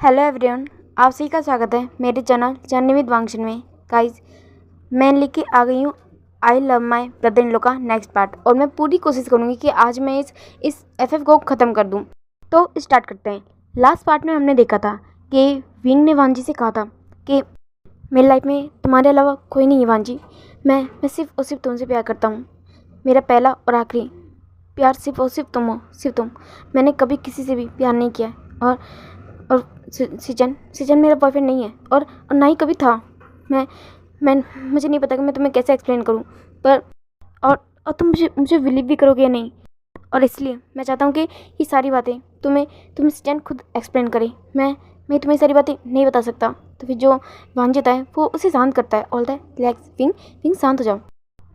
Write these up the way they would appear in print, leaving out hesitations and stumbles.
Hello everyone, आप सभी का स्वागत है मेरे चैनल जर्नी विद वांगशन में। गाइस, मैं लेके आ गई हूँ I love my brother in law का नेक्स्ट पार्ट और मैं पूरी कोशिश करूँगी कि आज मैं इस एफएफ को ख़त्म कर दूँ। तो स्टार्ट करते हैं। लास्ट पार्ट में हमने देखा था कि विंग ने वांजी से कहा था कि मेरी लाइफ में तुम्हारे अलावा कोई नहीं है वांजी, मैं सिर्फ और सिर्फ तुमसे प्यार करता हूँ। मेरा पहला और आखिरी प्यार सिर्फ और सिर्फ तुम हो, सिर्फ तुम। मैंने कभी किसी से भी प्यार नहीं किया है और सीजन मेरा बॉयफ्रेंड नहीं है और ना ही कभी था। मैं मुझे नहीं पता कि मैं तुम्हें कैसे एक्सप्लेन करूं, पर और तुम मुझे बिलीव भी करोगे या नहीं। और इसलिए मैं चाहता हूं कि ये सारी बातें तुम्हें सीजन खुद एक्सप्लेन करे। मैं तुम्हें सारी बातें नहीं बता सकता। तो फिर जो वांजिता है वो उसे शांत करता है, बोलता है रिलैक्स विंग शांत हो जाओ।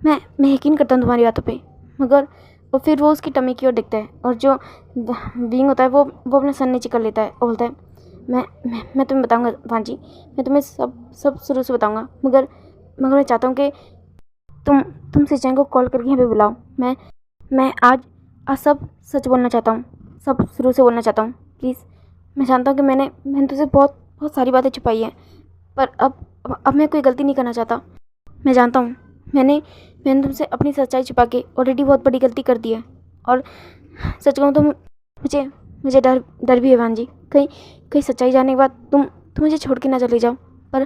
मैं यकीन करता हूँ तुम्हारी बातों पे, मगर और फिर वो उसकी टमी की ओर देखता है और जो विंग होता है वो अपना सर नीचे कर लेता है और बोलता है मैं तुम्हें बताऊंगा वांजी, मैं तुम्हें सब शुरू से बताऊंगा, मगर मैं चाहता हूँ कि तुम सिंचन को कॉल करके यहाँ पे बुलाओ। मैं आज सब सच बोलना चाहता हूँ, सब शुरू से बोलना चाहता हूँ प्लीज़। मैं जानता हूँ कि मैंने तुझसे बहुत सारी बातें छुपाई हैं, पर अब मैं कोई गलती नहीं करना चाहता। मैं जानता हूँ मैंने तुमसे अपनी सच्चाई छुपा के ऑलरेडी बहुत बड़ी गलती कर दी है, और सच कहूँ तो मुझे डर भी है वांजी, कहीं सच्चाई जानने के बाद तुम मुझे छोड़ के ना चले जाओ। पर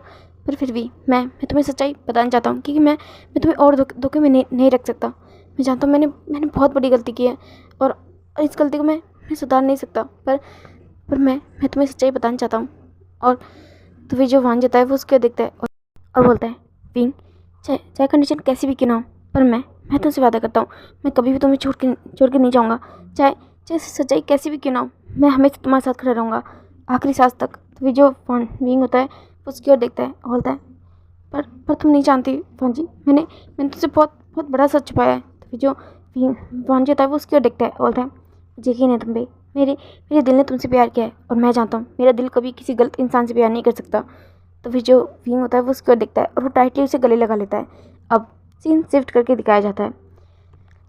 फिर भी मैं तुम्हें सच्चाई बताना चाहता हूँ, क्योंकि मैं तुम्हें और धोखे में नहीं रख सकता। मैं जानता हूँ मैंने बहुत बड़ी गलती की है और इस गलती को मैं सुधार नहीं सकता, पर मैं तुम्हें सच्चाई बताना चाहता हूँ। और तो फिर जो वान जाता है वो उसके देखता है और बोलता है विंग, चाहे कंडीशन कैसी भी क्यों ना हो, पर मैं तुमसे वादा करता हूँ मैं कभी भी तुम्हें छोड़ के नहीं जाऊँगा। चाहे सच्चाई कैसी भी क्यों ना हो, मैं हमेशा तुम्हारे साथ खड़ा रहूँगा आखिरी सांस तक। तो फिर जो विंग होता है वो उसकी ओर देखता है और बोलता है पर तुम नहीं जानती वांजी, मैंने तुमसे बहुत बड़ा सच छुपाया है। तो फिर जो वांजी होता है वो उसकी ओर देखता है और बोलता है यकीन है तुम पे, मेरे दिल ने तुमसे प्यार किया है और मैं जानता हूँ मेरा दिल कभी किसी गलत इंसान से प्यार नहीं कर सकता। तो फिर जो विंग होता है वो उसकी ओर देखता है और वो टाइटली उसे गले लगा लेता है। अब सीन शिफ्ट करके दिखाया जाता है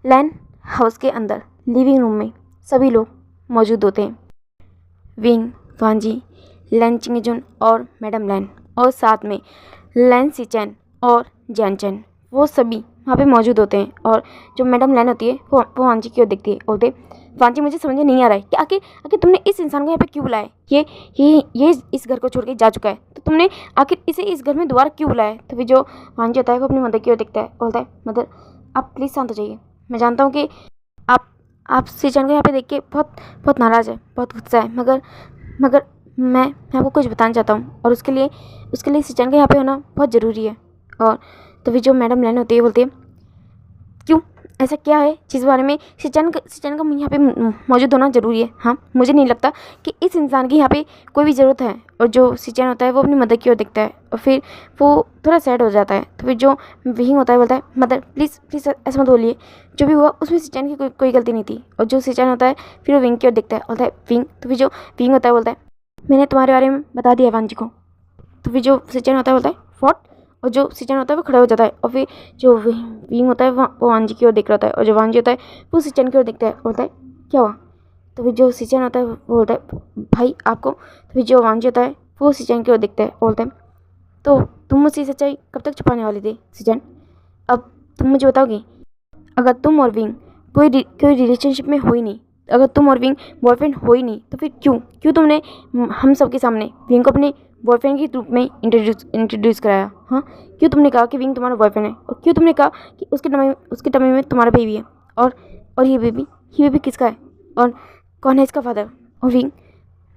लैन हाउस के अंदर लिविंग रूम में सभी लोग मौजूद होते हैं। विंग, वांजी, लैन चिंगजुन और मैडम लैन, और साथ में लैन सीचैन और जैनचैन, वो सभी वहाँ पे मौजूद होते हैं। और जो मैडम लैन होती है वो वांजी की ओर देखती है, बोलते वांजी मुझे समझ में नहीं आ रहा है कि आखिर तुमने इस इंसान को यहाँ पे क्यों बुलाया है। ये इस घर को छोड़ के जा चुका है, तो तुमने आखिर इसे इस घर में दोबारा क्यों बुलाया है। तो फिर जो वांजी होता है वो अपनी मदर की ओर देखता है, बोलता है मदर आप प्लीज़ शांत हो जाइए। मैं जानता हूँ कि आप सीचैन को यहाँ पे देख के बहुत नाराज़ है, बहुत गुस्सा है, मगर मैं आपको कुछ बताना चाहता हूँ और उसके लिए सीचैन का यहाँ पे होना बहुत ज़रूरी है। और तो फिर जो मैडम लैन होती है बोलती है क्यों, ऐसा क्या है जिस बारे में सीचैन का यहाँ पे मौजूद होना ज़रूरी है। हाँ, मुझे नहीं लगता कि इस इंसान की यहाँ पे कोई भी ज़रूरत है। और जो सीचैन होता है वो अपनी मदर की ओर देखता है और फिर वो थोड़ा सैड हो जाता है। तो फिर जो विंग होता है बोलता है मदर प्लीज़ ऐसा मत बोलिए, जो भी हुआ उसमें सीचैन की कोई गलती नहीं थी। और जो सीचैन होता है फिर वो विंग की ओर देखता है, बोलता है विंग। तो फिर जो विंग होता है बोलता है मैंने तुम्हारे बारे में बता दिया वांजी को। तो फिर जो सीचैन होता है बोलता है व्हाट, और जो सीचैन होता है वो खड़ा हो जाता है। और फिर जो विंग होता है वो वांजी की ओर देख रहा होता है, और जो वांजी होता है वो सीचैन की ओर देखता है, बोलता है क्या हुआ। तो फिर जो सीचैन होता है वो बोलता है भाई आपको। तो फिर जो वांजी होता है वो सीचैन की ओर देखता है, बोलता है तो तुम मुझसे सच्चाई कब तक छुपाने वाली थी सीचैन, अब तुम मुझे बताओगी। अगर तुम और विंग कोई रिलेशनशिप में हो ही नहीं, अगर तुम और विंग बॉयफ्रेंड हो ही नहीं, तो फिर क्यों तुमने हम सब के सामने विंग को अपने बॉयफ्रेंड के रूप में इंट्रोड्यूस कराया। हाँ, क्यों तुमने कहा कि विंग तुम्हारा बॉयफ्रेंड है, और क्यों तुमने कहा कि उसके टमी में तुम्हारा बेबी है, और ये बेबी किसका है, और कौन है इसका फादर। और विंग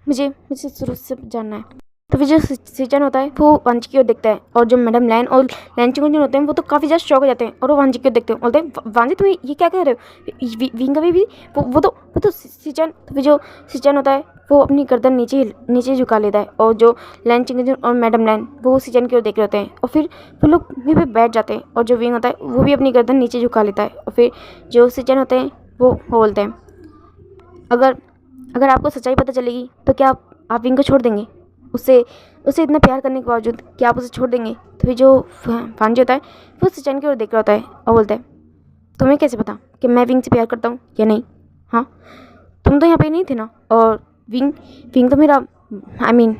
मुझे शुरू से जानना है। तो फिर जो सीचैन होता है वो वांजी की ओर देखता है, और जो मैडम लैन और लैन चिंगजुन होते हैं वो तो काफ़ी ज़्यादा शॉक हो जाते हैं और वो वांजी की ओर देखते हैं, बोलते हैं वांजी तुम ये क्या कह रहे हो, विंग का बेबी वो तो सीचैन। तो फिर जो सीचैन होता है वो अपनी गर्दन नीचे झुका लेता है, और जो लैन चिंगजुन और मैडम लैन वो सीचैन की ओर देख रहे होते हैं, और फिर वो लोग वहीं पर बैठ जाते हैं। और जो विंग होता है वो भी अपनी गर्दन नीचे झुका लेता है, और फिर जो सीचैन होते हैं वो बोलते हैं अगर आपको सच्चाई पता चलेगी तो क्या आप विंग को छोड़ देंगे, उससे इतना प्यार करने के बावजूद क्या आप उसे छोड़ देंगे। तो फिर जो वांजी होता है वो सीचैन की ओर देख रहा होता है और बोलता है तुम्हें कैसे पता कि मैं विंग से प्यार करता हूँ या नहीं। हाँ, तुम तो यहाँ पे नहीं थे ना, और विंग तो मेरा आई मीन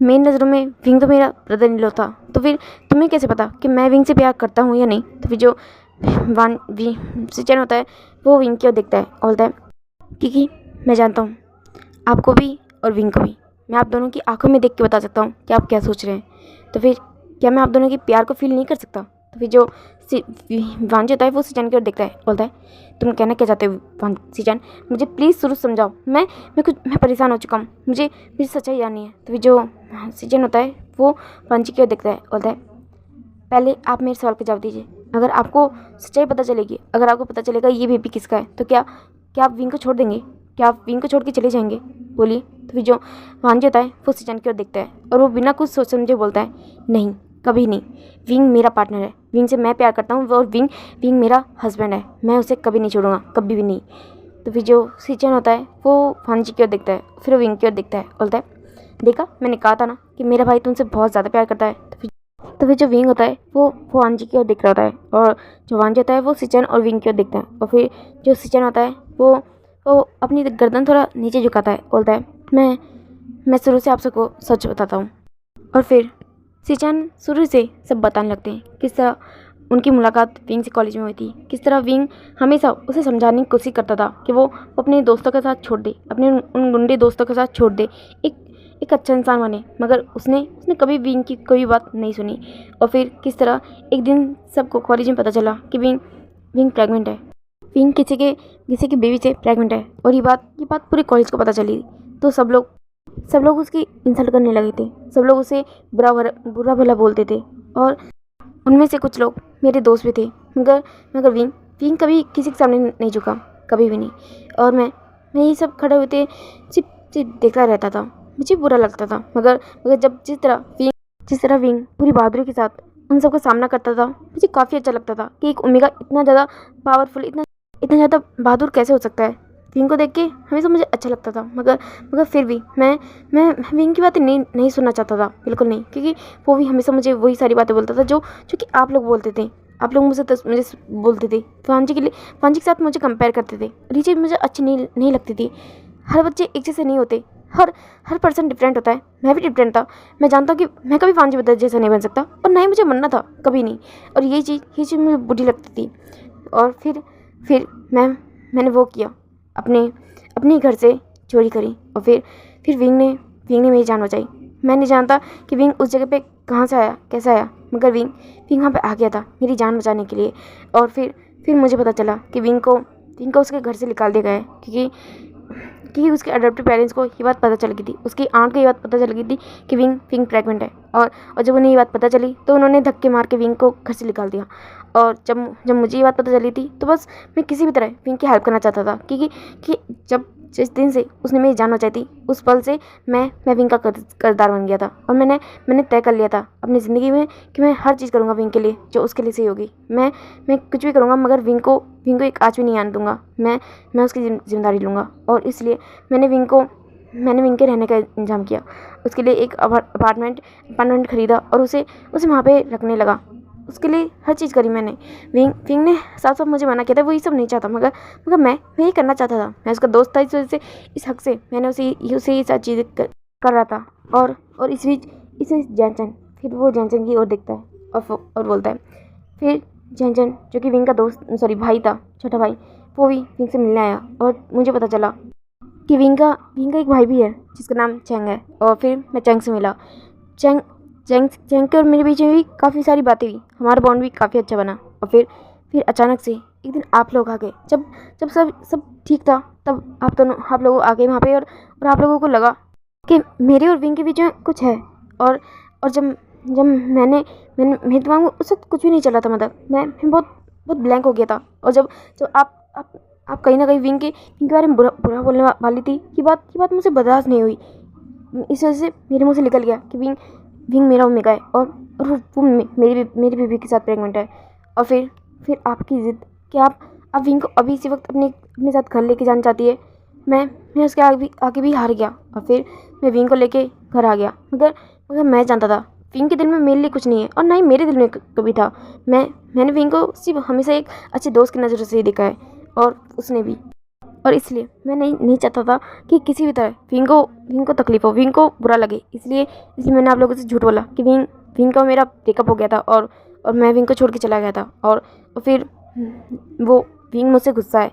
मेरी नज़रों में विंग तो मेरा ब्रदर इन लॉ था, तो फिर तुम्हें कैसे पता कि मैं विंग से प्यार करता हूँ या नहीं? तो फिर जो सिचन होता है वो विंग की ओर देखता है और बोलता है क्योंकि मैं जानता हूँ आपको भी और विंग को भी, मैं आप दोनों की आंखों में देख के बता सकता हूँ कि आप क्या सोच रहे हैं। तो फिर क्या मैं आप दोनों के प्यार को फील नहीं कर सकता? तो फिर जो वांजी होता है वो सिचन की ओर देखता है, बोलता है तुम कहना क्या चाहते हो सिचन, मुझे प्लीज़ शुरू समझाओ, मैं परेशान हो चुका हूँ, मुझे सच्चाई जाननी है। तो फिर जो सिचन होता है वो वांजी की ओर देखता है, बोलता है पहले आप मेरे सवाल का जवाब दीजिए, अगर आपको सच्चाई पता चलेगी, अगर आपको पता चलेगा ये बेबी किसका है, तो क्या आप विंग को छोड़ देंगे? क्या आप विंग को छोड़ के चले जाएंगे? बोलिए। तो फिर जो वांजी होता है वो सिचन की ओर देखता है और वो बिना कुछ सोच समझे बोलता है नहीं, कभी नहीं, विंग मेरा पार्टनर है, विंग से मैं प्यार करता हूँ और विंग मेरा हस्बैंड है, मैं उसे कभी नहीं छोड़ूंगा, कभी भी नहीं। तो फिर जो सिचन होता है वो वांजी की ओर देखता है, फिर वो विंग की ओर देखता है, बोलता है देखा, मैंने कहा था ना कि मेरा भाई तुमसे बहुत ज़्यादा प्यार करता है। तो फिर जो विंग होता है वो वांजी की ओर देख रहा होता है और जो वांजी होता है वो सिचन और विंग की ओर देखता है। और फिर जो सिचन होता है वो अपनी गर्दन थोड़ा नीचे झुकाता है, बोलता है मैं शुरू से आप सबको सच बताता हूँ। और फिर सिचन शुरू से सब बताने लगते हैं किस तरह उनकी मुलाकात विंग से कॉलेज में हुई थी, किस तरह विंग हमेशा उसे समझाने की कोशिश करता था कि वो अपने दोस्तों के साथ छोड़ दे, अपने उन गुंडे दोस्तों के साथ छोड़ दे, एक अच्छा इंसान बने, मगर उसने कभी विंग की कोई बात नहीं सुनी। और फिर किस तरह एक दिन सबको कॉलेज में पता चला कि विंग प्रेग्नेंट है, विंग किसी की बेबी से प्रेग्नेंट है, और ये बात पूरे कॉलेज को पता चली। तो सब लोग उसकी इंसल्ट करने लगे थे, सब लोग उसे बुरा भला बोलते थे, और उनमें से कुछ लोग मेरे दोस्त भी थे, मगर विंग कभी किसी के सामने नहीं झुका, कभी भी नहीं। और मैं ये सब खड़े होते सिर्फ देखता रहता था, मुझे बुरा लगता था, मगर जिस तरह विंग पूरी बहादुरी के साथ उन सबका सामना करता था, मुझे काफ़ी अच्छा लगता था कि एक ओमेगा इतना ज़्यादा पावरफुल, इतना ज़्यादा बहादुर कैसे हो सकता है। विंग को देख के हमेशा मुझे अच्छा लगता था, मगर फिर भी मैं विंग की बातें नहीं सुनना चाहता था, बिल्कुल नहीं, क्योंकि वो भी हमेशा मुझे वही सारी बातें बोलता था जो कि आप लोग बोलते थे, आप लोग मुझे बोलते थे, वांजी के साथ मुझे कंपेयर करते थे, और ये चीज़ मुझे अच्छी नहीं लगती थी। हर बच्चे एक जैसे नहीं होते, हर पर्सन डिफरेंट होता है, मैं भी डिफरेंट था। मैं जानता हूँ कि मैं कभी वांजी बदल जैसा नहीं बन सकता, और ना ही मुझे बनना था, कभी नहीं। और ये चीज़ मुझे बुरी लगती थी। और फिर मैंने वो किया, अपने घर से चोरी करी, और फिर विंग ने मेरी जान बचाई। मैं नहीं जानता कि विंग उस जगह पे कहाँ से आया, कैसे आया, मगर विंग वहाँ पे आ गया था मेरी जान बचाने के लिए। और फिर मुझे पता चला कि विंग को उसके घर से निकाल दिया गया है, क्योंकि उसके अडॉप्टिव पेरेंट्स को ये बात पता चल गई थी, उसकी आंट को ये बात पता चल गई थी कि विंग प्रेग्नेंट है। और जब उन्हें ये बात पता चली तो उन्होंने धक्के मार के विंग को घर से निकाल दिया। और जब मुझे ये बात पता चली थी तो बस मैं किसी भी तरह विंग की हेल्प करना चाहता था, क्योंकि जिस दिन से उसने मेरी जान बचाई थी, उस पल से मैं विंग का कर्जदार बन गया था। और मैंने तय कर लिया था अपनी ज़िंदगी में कि मैं हर चीज़ करूँगा विंग के लिए जो उसके लिए सही होगी। मैं कुछ भी करूँगा, मगर विंग को एक आँच भी नहीं आने दूँगा। मैं उसकी जिम्मेदारी लूँगा। और इसलिए मैंने विंग के रहने का इंतजाम किया, उसके लिए एक अपार्टमेंट खरीदा और उसे वहाँ पे रखने लगा। उसके लिए हर चीज़ करी मैंने। विंग ने साफ मुझे मना किया था, वो ये सब नहीं चाहता, मगर मैं ये करना चाहता था। मैं उसका दोस्त था, इस वजह से, इस हक से मैंने उसे ये सारी चीज़ें कर रहा था। और इस बीच जैनचन फिर वो जैनचन की ओर देखता है और बोलता है। फिर जैनचन जो कि विंग का भाई था, छोटा भाई, वो भी विंग से मिलने आया, और मुझे पता चला कि विंग का एक भाई भी है जिसका नाम चैंग है। और फिर मैं चैंग से मिला। चैंग के और मेरे बीच में भी काफ़ी सारी बातें हुई, हमारा बॉन्ड भी काफ़ी अच्छा बना। और फिर अचानक से एक दिन आप लोग आ गए। जब सब ठीक था, तब आप लोग आ गए वहाँ पे, और आप लोगों को लगा कि मेरे और विंग के बीच में कुछ है। और जब मैंने मेरे दिमाग में उस वक्त कुछ भी नहीं चला था, मतलब मैं बहुत ब्लैंक हो गया था। और जब आप कहीं ना कहीं विंग के बारे में बुरा बोलने वाली थी, ये बात मुझे बर्दाश्त नहीं हुई। इस वजह से मेरे मुँह से निकल गया कि विंग मेरा ओमेगा है, और वो मेरी बेबी के साथ प्रेग्नेंट है। और फिर आपकी ज़िद कि आप विंग को अभी इसी वक्त अपने साथ घर लेके जाना चाहती है। मैं उसके आगे भी हार गया, और फिर मैं विंग को लेके घर आ गया। मगर मैं जानता था विंग के दिल में मेरे लिए कुछ नहीं है, और ना ही मेरे दिल में कभी था। मैंने विंग को सिर्फ हमेशा एक अच्छे दोस्त की नज़र से ही देखा है, और उसने भी। और इसलिए मैं नहीं चाहता था कि किसी भी तरह विंग को तकलीफ हो, विंग को बुरा लगे। इसलिए मैंने आप लोगों से झूठ बोला कि विंग का मेरा ब्रेकअप हो गया था और मैं विंग को छोड़ के चला गया था। और फिर वो विंग मुझसे गुस्सा है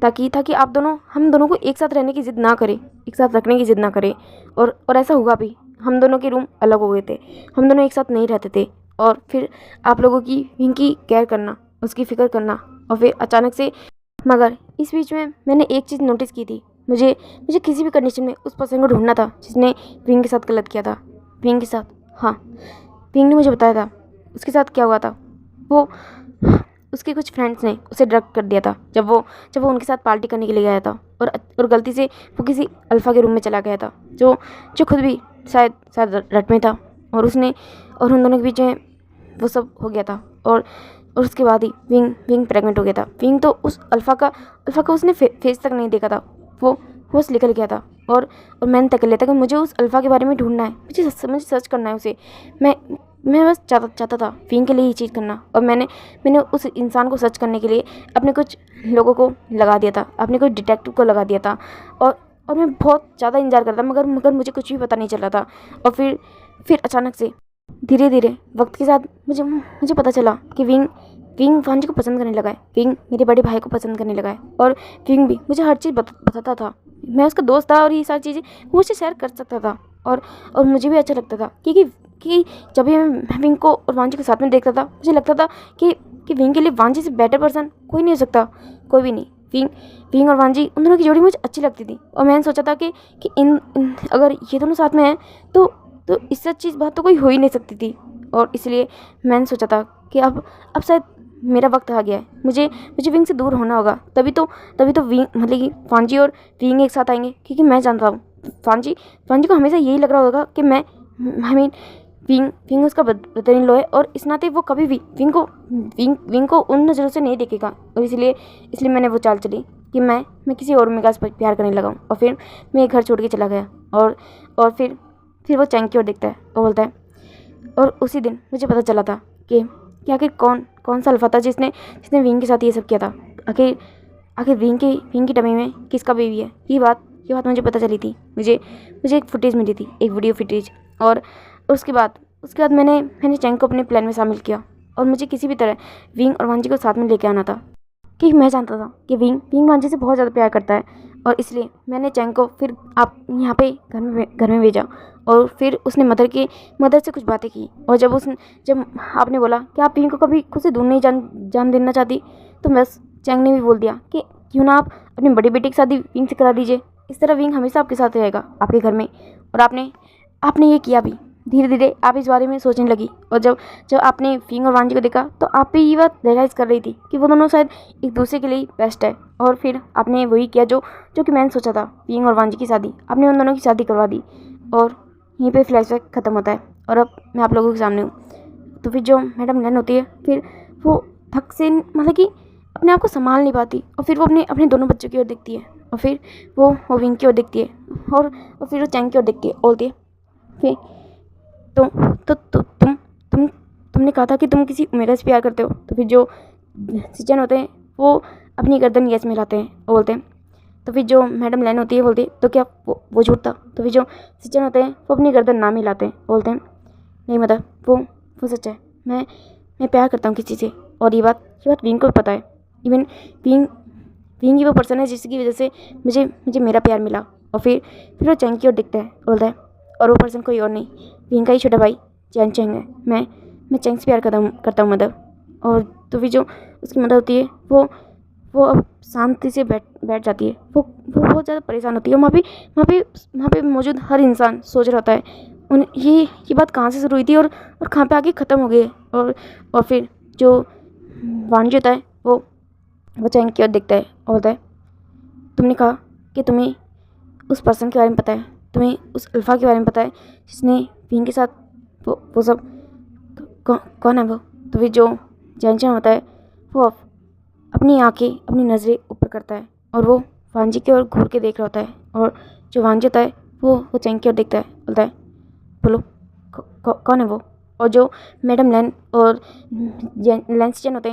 ताकि हम दोनों को एक साथ रहने की ज़िद ना करें, एक साथ रखने की ज़िद ना करें। और ऐसा हुआ भी। हम दोनों के रूम अलग हो गए थे, हम दोनों एक साथ नहीं रहते थे। और फिर आप लोगों की विंग की केयर करना, उसकी फ़िक्र करना, और फिर अचानक से, मगर इस बीच में मैंने एक चीज़ नोटिस की थी। मुझे किसी भी कंडीशन में उस पर्सन को ढूंढना था जिसने विंग के साथ गलत किया था। विंग के साथ, हाँ, विंग ने मुझे बताया था उसके साथ क्या हुआ था। वो उसके कुछ फ्रेंड्स ने उसे ड्रग कर दिया था जब वो उनके साथ पार्टी करने के लिए गया था। और गलती से वो किसी अल्फ़ा के रूम में चला गया था जो खुद भी शायद रट में था। और उन दोनों के बीच में वो सब हो गया था। और उसके बाद ही विंग प्रेग्नेंट हो गया था। विंग तो उस अल्फ़ा का उसने फेस तक नहीं देखा था। वो बस निकल गया था। और मैंने तय कर लिया था कि मुझे उस अल्फ़ा के बारे में ढूंढना है, मुझे सर्च करना है उसे। मैं बस चाहता था विंग के लिए ये चीज़ करना। और मैंने उस इंसान को सर्च करने के लिए अपने कुछ लोगों को लगा दिया था, अपने कुछ डिटेक्टिव को लगा दिया था। और मैं बहुत ज़्यादा इंतज़ार करता, मगर मुझे कुछ भी पता नहीं चल रहा था। और फिर अचानक से धीरे धीरे वक्त के साथ मुझे पता चला कि विंग वांजी को पसंद करने लगा है। विंग मेरे बड़े भाई को पसंद करने लगा है। और विंग भी मुझे हर चीज़ बताता था। मैं उसका दोस्त था और ये सारी चीज़ें मुझसे शेयर कर सकता था। और मुझे भी अच्छा लगता था कि जब भी मैं विंग को और वांजी को साथ में देखता था, मुझे लगता था कि विंग के लिए वांजी से बेटर पर्सन कोई नहीं हो सकता, कोई भी नहीं। विंग और वांजी, उन दोनों की जोड़ी मुझे अच्छी लगती थी। और मैंने सोचा था कि इन अगर ये दोनों साथ में हैं तो इससे अच्छी बात तो कोई हो ही नहीं सकती थी। और इसलिए मैंने सोचा था कि अब शायद मेरा वक्त आ गया है, मुझे विंग से दूर होना होगा। तभी तो विंग, मतलब कि वांजी और विंग एक साथ आएंगे। क्योंकि मैं जानता हूँ वांजी को हमेशा यही लग रहा होगा कि विंग उसका ब्रदर इन लॉ है। और इस नाते वो कभी भी विंग को उन नज़रों से नहीं देखेगा। और इसलिए मैंने वो चाल चली कि मैं किसी और मेरे से प्यार करने लगा हूँ। और फिर मैं घर छोड़ के चला गया। और फिर वो चैंग की ओर देखता है और बोलता है, और उसी दिन मुझे पता चला था कि आखिर कौन सा अल्फ़ा था जिसने विंग के साथ ये सब किया था। आखिर विंग की टमी में किसका बेबी है। ये बात मुझे पता चली थी। मुझे एक फुटेज मिली थी, एक वीडियो फुटेज। और उसके बाद मैंने चैंग को अपने प्लान में शामिल किया। और मुझे किसी भी तरह विंग और वांजी को साथ में लेके आना था। कि मैं जानता था कि विंग वांजी से बहुत ज़्यादा प्यार करता है। और इसलिए मैंने चैंग को फिर आप यहाँ पे घर में भेजा। और फिर उसने मदर से कुछ बातें की। और जब आपने बोला कि आप विंग को कभी खुद से दूर नहीं जान देना चाहती, तो बस चैंग ने भी बोल दिया कि क्यों ना आप अपनी बड़ी बेटी की शादी विंग से करा दीजिए। इस तरह विंग हमेशा आपके साथ रहेगा, आपके घर में। और आपने ये किया भी। धीरे धीरे आप इस बारे में सोचने लगी। और जब आपने विंग और वांजी को देखा तो आप भी ये बात रियलाइज़ कर रही थी कि वो दोनों शायद एक दूसरे के लिए बेस्ट है। और फिर आपने वही किया जो कि मैंने सोचा था, विंग और वांजी की शादी। आपने उन दोनों की शादी करवा दी। और यहीं पे फ्लैशबैक ख़त्म होता है। और अब मैं आप लोगों के सामने हूँ। तो फिर जो मैडम लैन होती है, फिर वो थक से, मतलब कि अपने आप को संभाल नहीं पाती। और फिर वो अपने दोनों बच्चों की ओर देखती है। और फिर वो विंग की ओर देखती है। और फिर वो चैंग की ओर देखती है, बोलती है, फिर तुमने कहा था कि तुम किसी उमेरा से प्यार करते हो। तो फिर जो सिचन होते हैं वो अपनी गर्दन यस में लाते हैं और बोलते हैं। तो फिर जो मैडम लैन होती है बोलती है, तो क्या वो झूठ था। तो फिर जो सिचन होते हैं वो अपनी गर्दन ना मिलाते हैं, बोलते हैं, नहीं मतलब वो सच है। मैं प्यार करता हूँ किसी से। और ये बात विंग को भी पता है। इवन विंग ही वो पर्सन है जिसकी वजह से मुझे मेरा प्यार मिला। और फिर वो चैंग की ओर दिखता है, बोलता है, और वो पर्सन कोई और नहीं, विंग का ही छोटा भाई चैंग है। मैं चैंग से प्यार करता हूँ मदर। और तो फिर जो उसकी मदर होती है वो अब शांति से बैठ जाती है। वो बहुत ज़्यादा परेशान होती है। वहाँ पे मौजूद हर इंसान सोच रहा होता है ये बात कहाँ से शुरू हुई थी और कहाँ पे आके ख़त्म हो गई है। और फिर जो वांजी होता है वो चैंग की ओर देखता है और बोलता है, तुमने कहा कि तुम्हें उस पर्सन के बारे में पता है, तुम्हें उस अल्फ़ा के बारे में पता है जिसने विंग के साथ वो सब, कौन है वो। तो फिर जो चैंग होता है वो अपनी आंखें, अपनी नज़रें ऊपर करता है और वो वांजी की ओर घूर के देख रहा होता है। और जो वांजी होता है वो चैंग की ओर देखता है, बोलता है, बोलो कौन है वो। और जो मैडम लैन और लैंचन होते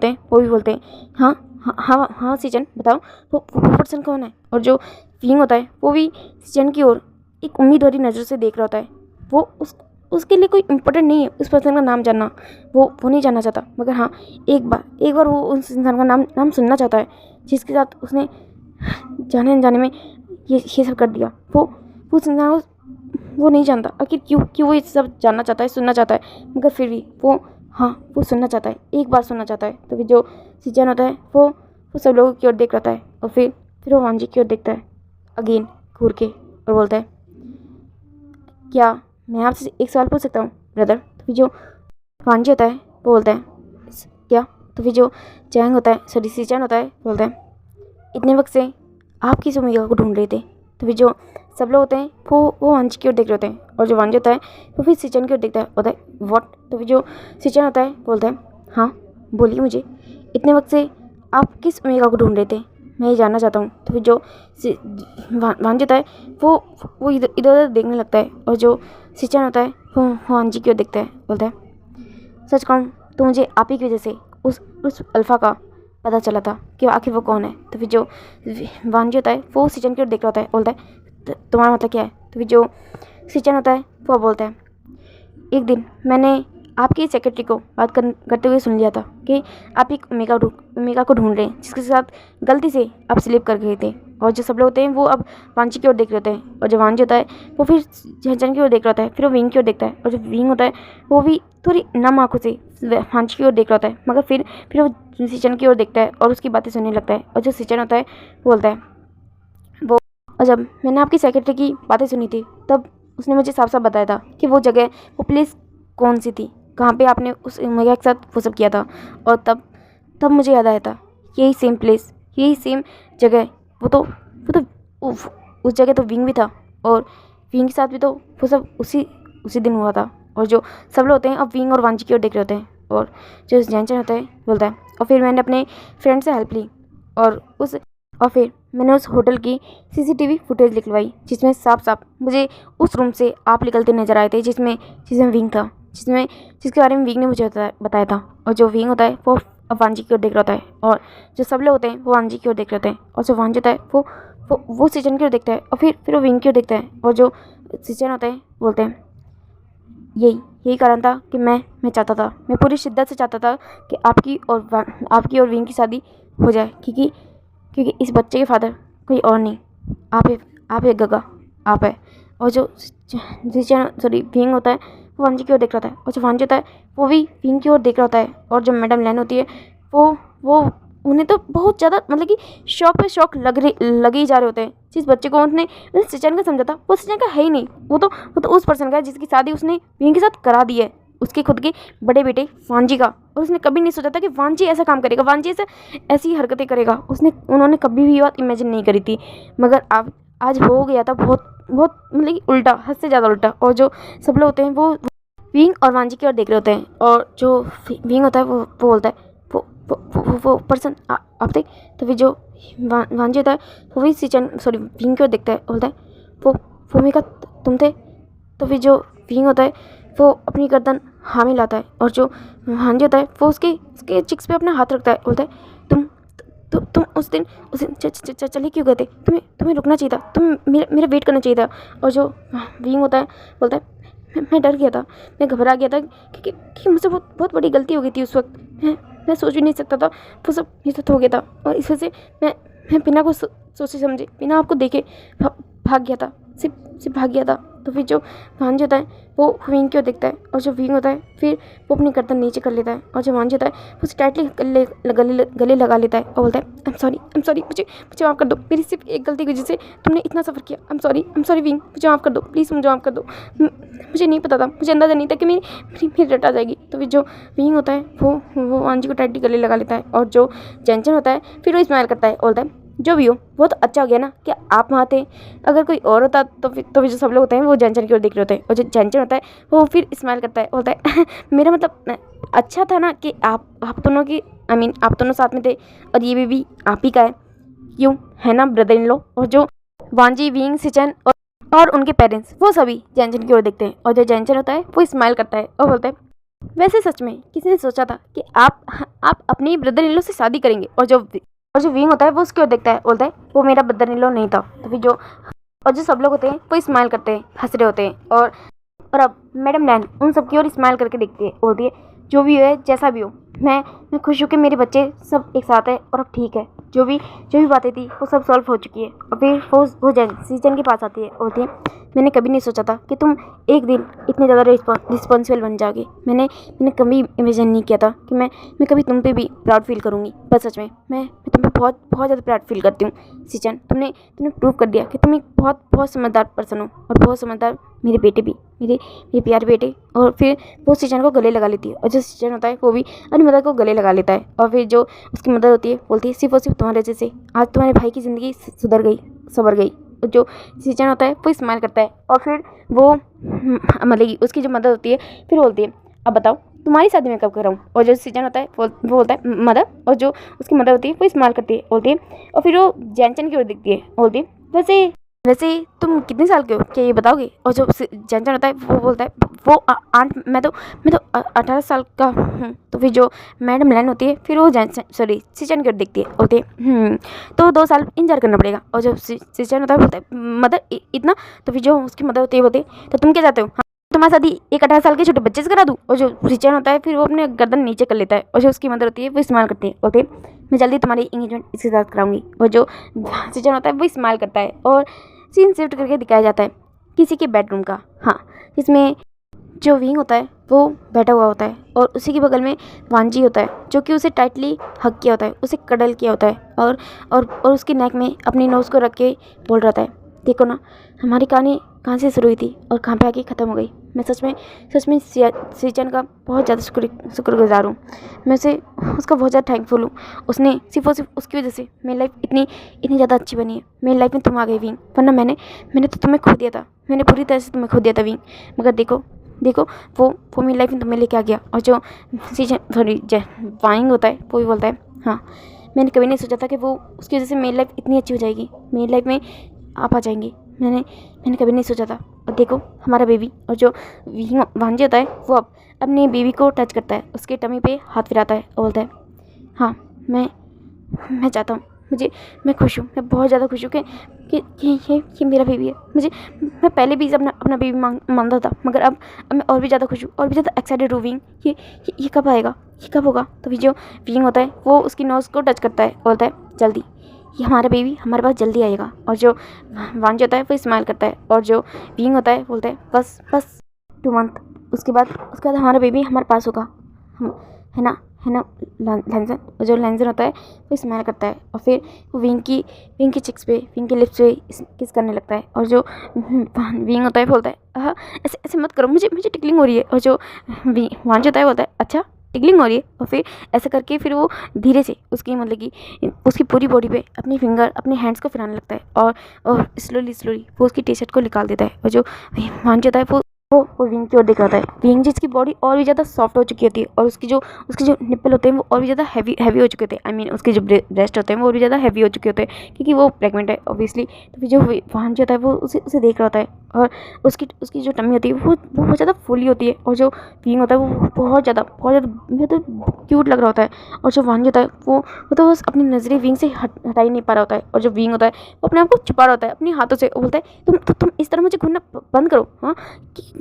हैं, वो भी बोलते हैं, हाँ हाँ हाँ हाँ सीचन बताओ, वो पर्सन कौन है? और जो विंग होता है वो भी सीचन की ओर एक उम्मीद भरी नज़र से देख रहा होता है। वो उसके लिए कोई इम्पोर्टेंट नहीं है उस पर्सन का नाम जानना, वो नहीं जानना चाहता। मगर हाँ, एक बार वो उस इंसान का नाम सुनना चाहता है जिसके साथ उसने जाने अनजाने में ये सब कर दिया। वो उस इंसान को वो नहीं जानता आखिर क्यों वो ये सब जानना चाहता है, सुनना चाहता है, मगर फिर भी वो सुनना चाहता है, एक बार सुनना चाहता है। तो फिर जो सीजन होता है वो सब लोगों की ओर देख रहा है और फिर वो वांजी की ओर देखता है अगेन घूर के और बोलता है, क्या मैं आपसे एक सवाल पूछ सकता हूँ ब्रदर? तो फिर जो वांजी होता है वो बोलता है, क्या? तो फिर जो चैंग होता है, सॉरी सीचन होता है, बोलता है, इतने वक्त से आप किस ओमेगा को ढूंढ रहे थे? तो फिर जो सब लोग होते हैं वो वांजी की ओर देख रहे होते हैं और जो वांजी होता है वो फिर सीचन की ओर देखता है, बोलता है व्हाट? तो फिर जो सीचन होता है बोलता है, हाँ बोलिए मुझे, इतने वक्त से आप किस ओमेगा को ढूंढ रहे थे? मैं ये जानना चाहता हूँ। तो फिर जो वांजी होता है वो इधर उधर देखने लगता है और जो सीचन होता है वो वांजी की ओर देखता है, बोलता है, सच कहूँ तो मुझे आप ही की वजह से उस अल्फ़ा का पता चला था कि आखिर वो कौन है। तो फिर जो वांजी होता है वो सीचन की ओर देख रहा होता है, बोलता है तुम्हारा मतलब क्या है? तो फिर जो सीचन होता है वो बोलता है, एक दिन मैंने आपकी सेक्रेटरी को बात करते हुए सुन लिया था कि आप एक ओमेगा को ढूंढ रहे हैं जिसके साथ गलती से आप स्लिप कर गए थे। और जो सब लोग होते हैं वो अब वांजी की ओर देख रहे होते हैं और जो वांजी होता है वो फिर झंझन की ओर देख रहा होता है, फिर वो विंग की ओर देखता है और जो विंग होता है वो भी थोड़ी नम आँखों से वांजी की ओर देख रहा होता है, मगर फिर वो सीचन की ओर देखता है और उसकी बातें सुनने लगता है। और जो सीचन होता है बोलता है, वो और जब मैंने आपकी सेक्रेटरी की बातें सुनी थी तब उसने मुझे साफ साफ बताया था कि वो जगह, वो प्लेस कौन सी थी, कहाँ पे आपने उस ओमेगा के साथ वो सब किया था। और तब मुझे याद आया था, यही सेम प्लेस, यही सेम जगह, वो तो उस जगह तो विंग भी था और विंग के साथ भी तो वो सब उसी दिन हुआ था। और जो सब लोग होते हैं अब विंग और वांजी की ओर देख रहे होते हैं और जो जैनचन होता है बोलता है, और फिर मैंने अपने फ्रेंड से हेल्प ली और फिर मैंने उस होटल की सीसीटीवी फुटेज निकलवाई जिसमें साफ साफ मुझे उस रूम से आप निकलते नजर आए थे जिसमें विंग था, जिसके बारे में विंग ने मुझे बताया था। और जो विंग होता है वो अब वांजी की ओर देख रहा होता है और जो सब लोग होते हैं वो वांजी की ओर देख रहे होते हैं और जो वांजी होता है वो सीजन की ओर देखता है और फिर वो विंग की ओर देखता है। और जो सीजन होता है बोलते हैं, यही कारण था कि मैं चाहता था, मैं पूरी शिद्दत से चाहता था कि आपकी और विंग की शादी हो जाए, क्योंकि इस बच्चे के फादर कोई और नहीं, आप है गगा, आप है। और जो विंग होता है वो वांजी की ओर देख रहा था और जो वांजी होता है वो भी विंग की ओर देख रहा होता है। और जो मैडम लैन होती है वो उन्हें तो बहुत ज़्यादा मतलब कि शौक पे शौक लगे ही जा रहे होते हैं। जिस बच्चे को उन्होंने सीचन का समझा था वो सीचन का है ही नहीं, वो तो उस पर्सन का है जिसकी शादी उसने विंग के साथ करा दी है, उसके खुद के बड़े बेटे वांजी का। और उसने कभी नहीं सोचा था कि वांजी ऐसा काम करेगा, वांजी ऐसी हरकतें करेगा। उन्होंने कभी भी ये बात इमेजिन नहीं करी थी, मगर आज हो गया था बहुत मतलब कि उल्टा, हद से ज़्यादा उल्टा। और जो सब लोग होते हैं वो विंग और वांजी की ओर देख रहे होते हैं और जो विंग होता है वो बोलता है, वो पर्सन आप देख। तो फिर जो वांजी होता है वो भी विंग की ओर देखता है, बोलता है वो मेरा तुम थे। तो फिर जो विंग होता है वो अपनी गर्दन हाँ में लाता है और जो वांजी होता है वो उसके चिक्स पे अपना हाथ रखता है, बोलता है तुम उस दिन चले क्यों गए थे? तुम्हें रुकना चाहिए था, मेरा वेट करना चाहिए था। और जो विंग होता है बोलता है, मैं डर गया था, मैं घबरा गया था क्योंकि मुझसे बहुत बड़ी गलती हो गई थी उस वक्त। मैं सोच भी नहीं सकता था, वो सब ये सब हो गया था और इस वजह से मैं बिना कुछ सोचे समझे, बिना आपको देखे भाग गया था, सिर्फ भाग गया था। तो फिर जो वांजी होता है वो विंग की ओर देखता है और जो विंग होता है फिर वो अपनी गर्दन नीचे कर लेता है और जो वांजी होता है वो उसे टाइटली गले लगा लेता है और बोलता है, आई एम सॉरी, मुझे माफ़ कर दो, मेरी सिर्फ एक गलती की वजह से तुमने इतना सफ़र किया। आई एम सॉरी विंग, मुझे माफ़ कर दो, प्लीज़ मुझे माफ़ कर दो, मुझे नहीं पता था, मुझे अंदाज़ा नहीं था कि मेरी रट आ जाएगी। तो फिर जो विंग होता है वो वांजी को टाइटली गले लगा लेता है और जो जैनचन होता है फिर वो स्माइल करता है, बोलता है, जो भी हो वो तो अच्छा हो गया ना कि आप वहाँ थे, अगर कोई और होता तो फिर जो सब लोग होते हैं वो जैनचन की ओर देख रहे होते हैं और जो जैनचन होता है वो फिर स्माइल करता है, बोलता है मेरा मतलब अच्छा था ना कि आप दोनों की आप दोनों साथ में थे और ये भी आप ही का है, यूँ है ना ब्रदर इन लॉ। और जो वांजी, विंग, सीचन और उनके पेरेंट्स वो सभी जैनचन की ओर देखते हैं और जो जैनचन होता है वो स्माइल करता है और बोलता है, वैसे सच में किसी ने सोचा था कि आप अपने ब्रदर इन लॉ से शादी करेंगे? और जो और जो विंग होता है वो उसकी ओर देखता है, बोलता है वो मेरा ब्रदर इन लॉ नहीं था। तो फिर जो सब लोग होते हैं वो स्माइल करते हैं, हंस रहे होते हैं। और अब मैडम लैन उन सब की ओर स्माइल करके देखती है, बोलती है जो भी है जैसा भी हो, मैं खुश हूँ कि मेरे बच्चे सब एक साथ है और अब ठीक है। जो भी बातें थी वो सब सॉल्व हो चुकी है। और फिर वो सीजन के पास आती है, बोलती है मैंने कभी नहीं सोचा था कि तुम एक दिन इतने ज़्यादा रिस्पॉन्सिबल बन जाओगे। मैंने कभी इमेजिन नहीं किया था कि मैं कभी तुम पे भी प्राउड फील करूँगी। बस सच में मैं तुम पे बहुत बहुत ज़्यादा प्राउड फील करती हूँ सीजन। तुमने प्रूव कर दिया कि तुम एक बहुत समझदार पर्सन हो, और बहुत समझदार मेरे बेटे भी, मेरे प्यारे बेटे। और फिर वो सीजन को गले लगा लेती है, और जो सीजन होता है वो भी अपनी मदर को गले लगा लेता है। और फिर जो उसकी मदर होती है बोलती है सिर्फ और सिर्फ तुम्हारे वजह से आज तुम्हारे भाई की ज़िंदगी सुधर गई, संवर गई। जो सीजन होता है वो स्माइल करता है। और फिर वो मतलब उसकी जो मदर होती है फिर बोलती है अब बताओ तुम्हारी शादी में कब कराऊँ। और जो सीजन होता है वो बोलता है मदर, और जो उसकी मदर होती है वो स्माइल करती है, बोलती है। और फिर वो जैनचन की ओर दिखती है, बोलती है वैसे तुम कितने साल के हो, क्या ये बताओगे। और जो जैनचन होता है वो बोलता है वो आंट मैं तो 18 साल का हूँ। तो फिर जो मैडम लैन होती है फिर वो सीजन की ओर देखती है, बोलती है तो 2 साल इंतजार करना पड़ेगा। और जो सीजन होता है बोलता है मदर इतना। तो फिर जो उसकी मदर होती है बोलती है तो तुम क्या चाहते हो, तुम्हारी शादी एक 18 साल के छोटे बच्चे से करा दूँ। और जो सीजन होता है फिर वो अपने गर्दन नीचे कर लेता है। और जो उसकी मदर होती है वो स्माइल करती है, बोलती है मैं जल्दी तुम्हारी इंगेजमेंट इसके साथ कराऊंगी। और जो सीजन होता है वो स्माइल करता है। और सीन शिफ्ट करके दिखाया जाता है किसी के बेडरूम का, हाँ, जिसमें जो विंग होता है वो बैठा हुआ होता है, और उसी के बगल में वांजी होता है जो कि उसे टाइटली हग किया होता है, उसे कडल किया होता है। और उसकी नेक में अपनी नोज़ को रख के बोल रहा था देखो ना हमारी कहानी कहाँ से शुरू हुई थी और कहाँ पे आके ख़त्म हो गई। मैं सच में सीजन का बहुत ज़्यादा शुक्रगुजार हूँ। मैं उसका बहुत ज़्यादा थैंकफुल हूँ। उसने सिर्फ और सिर्फ उसकी वजह से मेरी लाइफ इतनी ज़्यादा अच्छी बनी है। मेरी लाइफ में तुम आ गई विंग, वरना मैंने तो तुम्हें खो दिया था। मैंने पूरी तरह से तुम्हें खो दिया था विंग। मगर देखो वो मेरी लाइफ में तुम्हें लेके आ गया। और जो वाइंग होता है वो भी बोलता है हाँ मैंने कभी नहीं सोचा था कि वो उसकी वजह से मेरी लाइफ इतनी अच्छी हो जाएगी, मेरी लाइफ में आप आ जाएंगे। मैंने कभी नहीं सोचा था। और देखो हमारा बेबी। और जो वांजे होता है वो अब अपनी बेबी को टच करता है, उसके टमी पे हाथ फिराता है और बोलता है हाँ मैं चाहता हूँ, मैं खुश हूँ, मैं बहुत ज़्यादा खुश हूँ कि ये मेरा बेबी है। मैं पहले भी अपना बेबी मानता था, मगर अब मैं और भी ज़्यादा खुश हूँ, और भी ज़्यादा एक्साइटेड हूँ विंग। ये कब आएगा, ये कब होगा। तो फिर जो विंग होता है वो उसकी नोज़ को टच करता है, बोलता है जल्दी, ये हमारा बेबी हमारे पास जल्दी आएगा। और जो वांज होता है वो स्माइल करता है। और जो विंग होता है बोलता है बस 2 मंथ, उसके बाद हमारा बेबी हमारे पास होगा, है ना लैंसन। और जो लैंसन होता है वो स्माइल करता है। और फिर वो विंग की चिक्स पे, विंग के लिप्स पे किस करने लगता है। और जो विंग होता है बोलता है हाँ ऐसे मत करो, मुझे टिकलिंग हो रही है। और जो वांज होता है बोलता है अच्छा टिकलिंग हो रही है। और फिर ऐसा करके फिर वो धीरे से उसकी मतलब कि उसकी पूरी बॉडी पे अपनी फिंगर अपने हैंड्स को फिराने लगता है। और स्लोली वो उसकी टी शर्ट को निकाल देता है। और जो वांज होता है वो विंग की ओर देख रहा था। विंग जिसकी बॉडी और भी ज़्यादा सॉफ्ट हो चुकी होती है, और उसके जो निप्पल होते हैं वो और भी ज़्यादा हैवी हो चुके थे। आई मीन उसके जो ब्रेस्ट होते हैं वो और भी ज़्यादा हैवी हो चुके होते हैं, क्योंकि वो प्रेगनेंट है ऑब्वियसली। तो फिर जो वांज होता है वो उसे देख रहा होता है। और उसकी जो टमी होती है वो बहुत ज़्यादा फुली होती है। और जो विंग होता है वो बहुत ज़्यादा मतलब क्यूट लग रहा होता है। और जो वांज होता है वो तो बस अपनी नज़रें विंग से हटा ही नहीं पा रहा होता है। और जो विंग होता है वो अपने आप को छुपा रहा होता है अपने हाथों से, बोलता है तुम इस तरह मुझे घूरना बंद करो, हाँ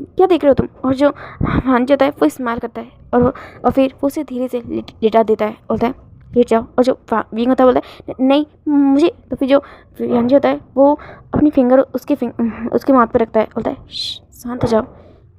क्या देख रहे हो तुम। और जो वांज होता है वो स्माइल करता है। और फिर वो उसे धीरे से लेटा देता है, बोलता है लेट जाओ। और जो विंग होता है बोलता है नहीं मुझे। तो फिर जो वांज होता है वो अपनी फिंगर उसके माथ पर रखता है, बोलता है शांत हो जाओ,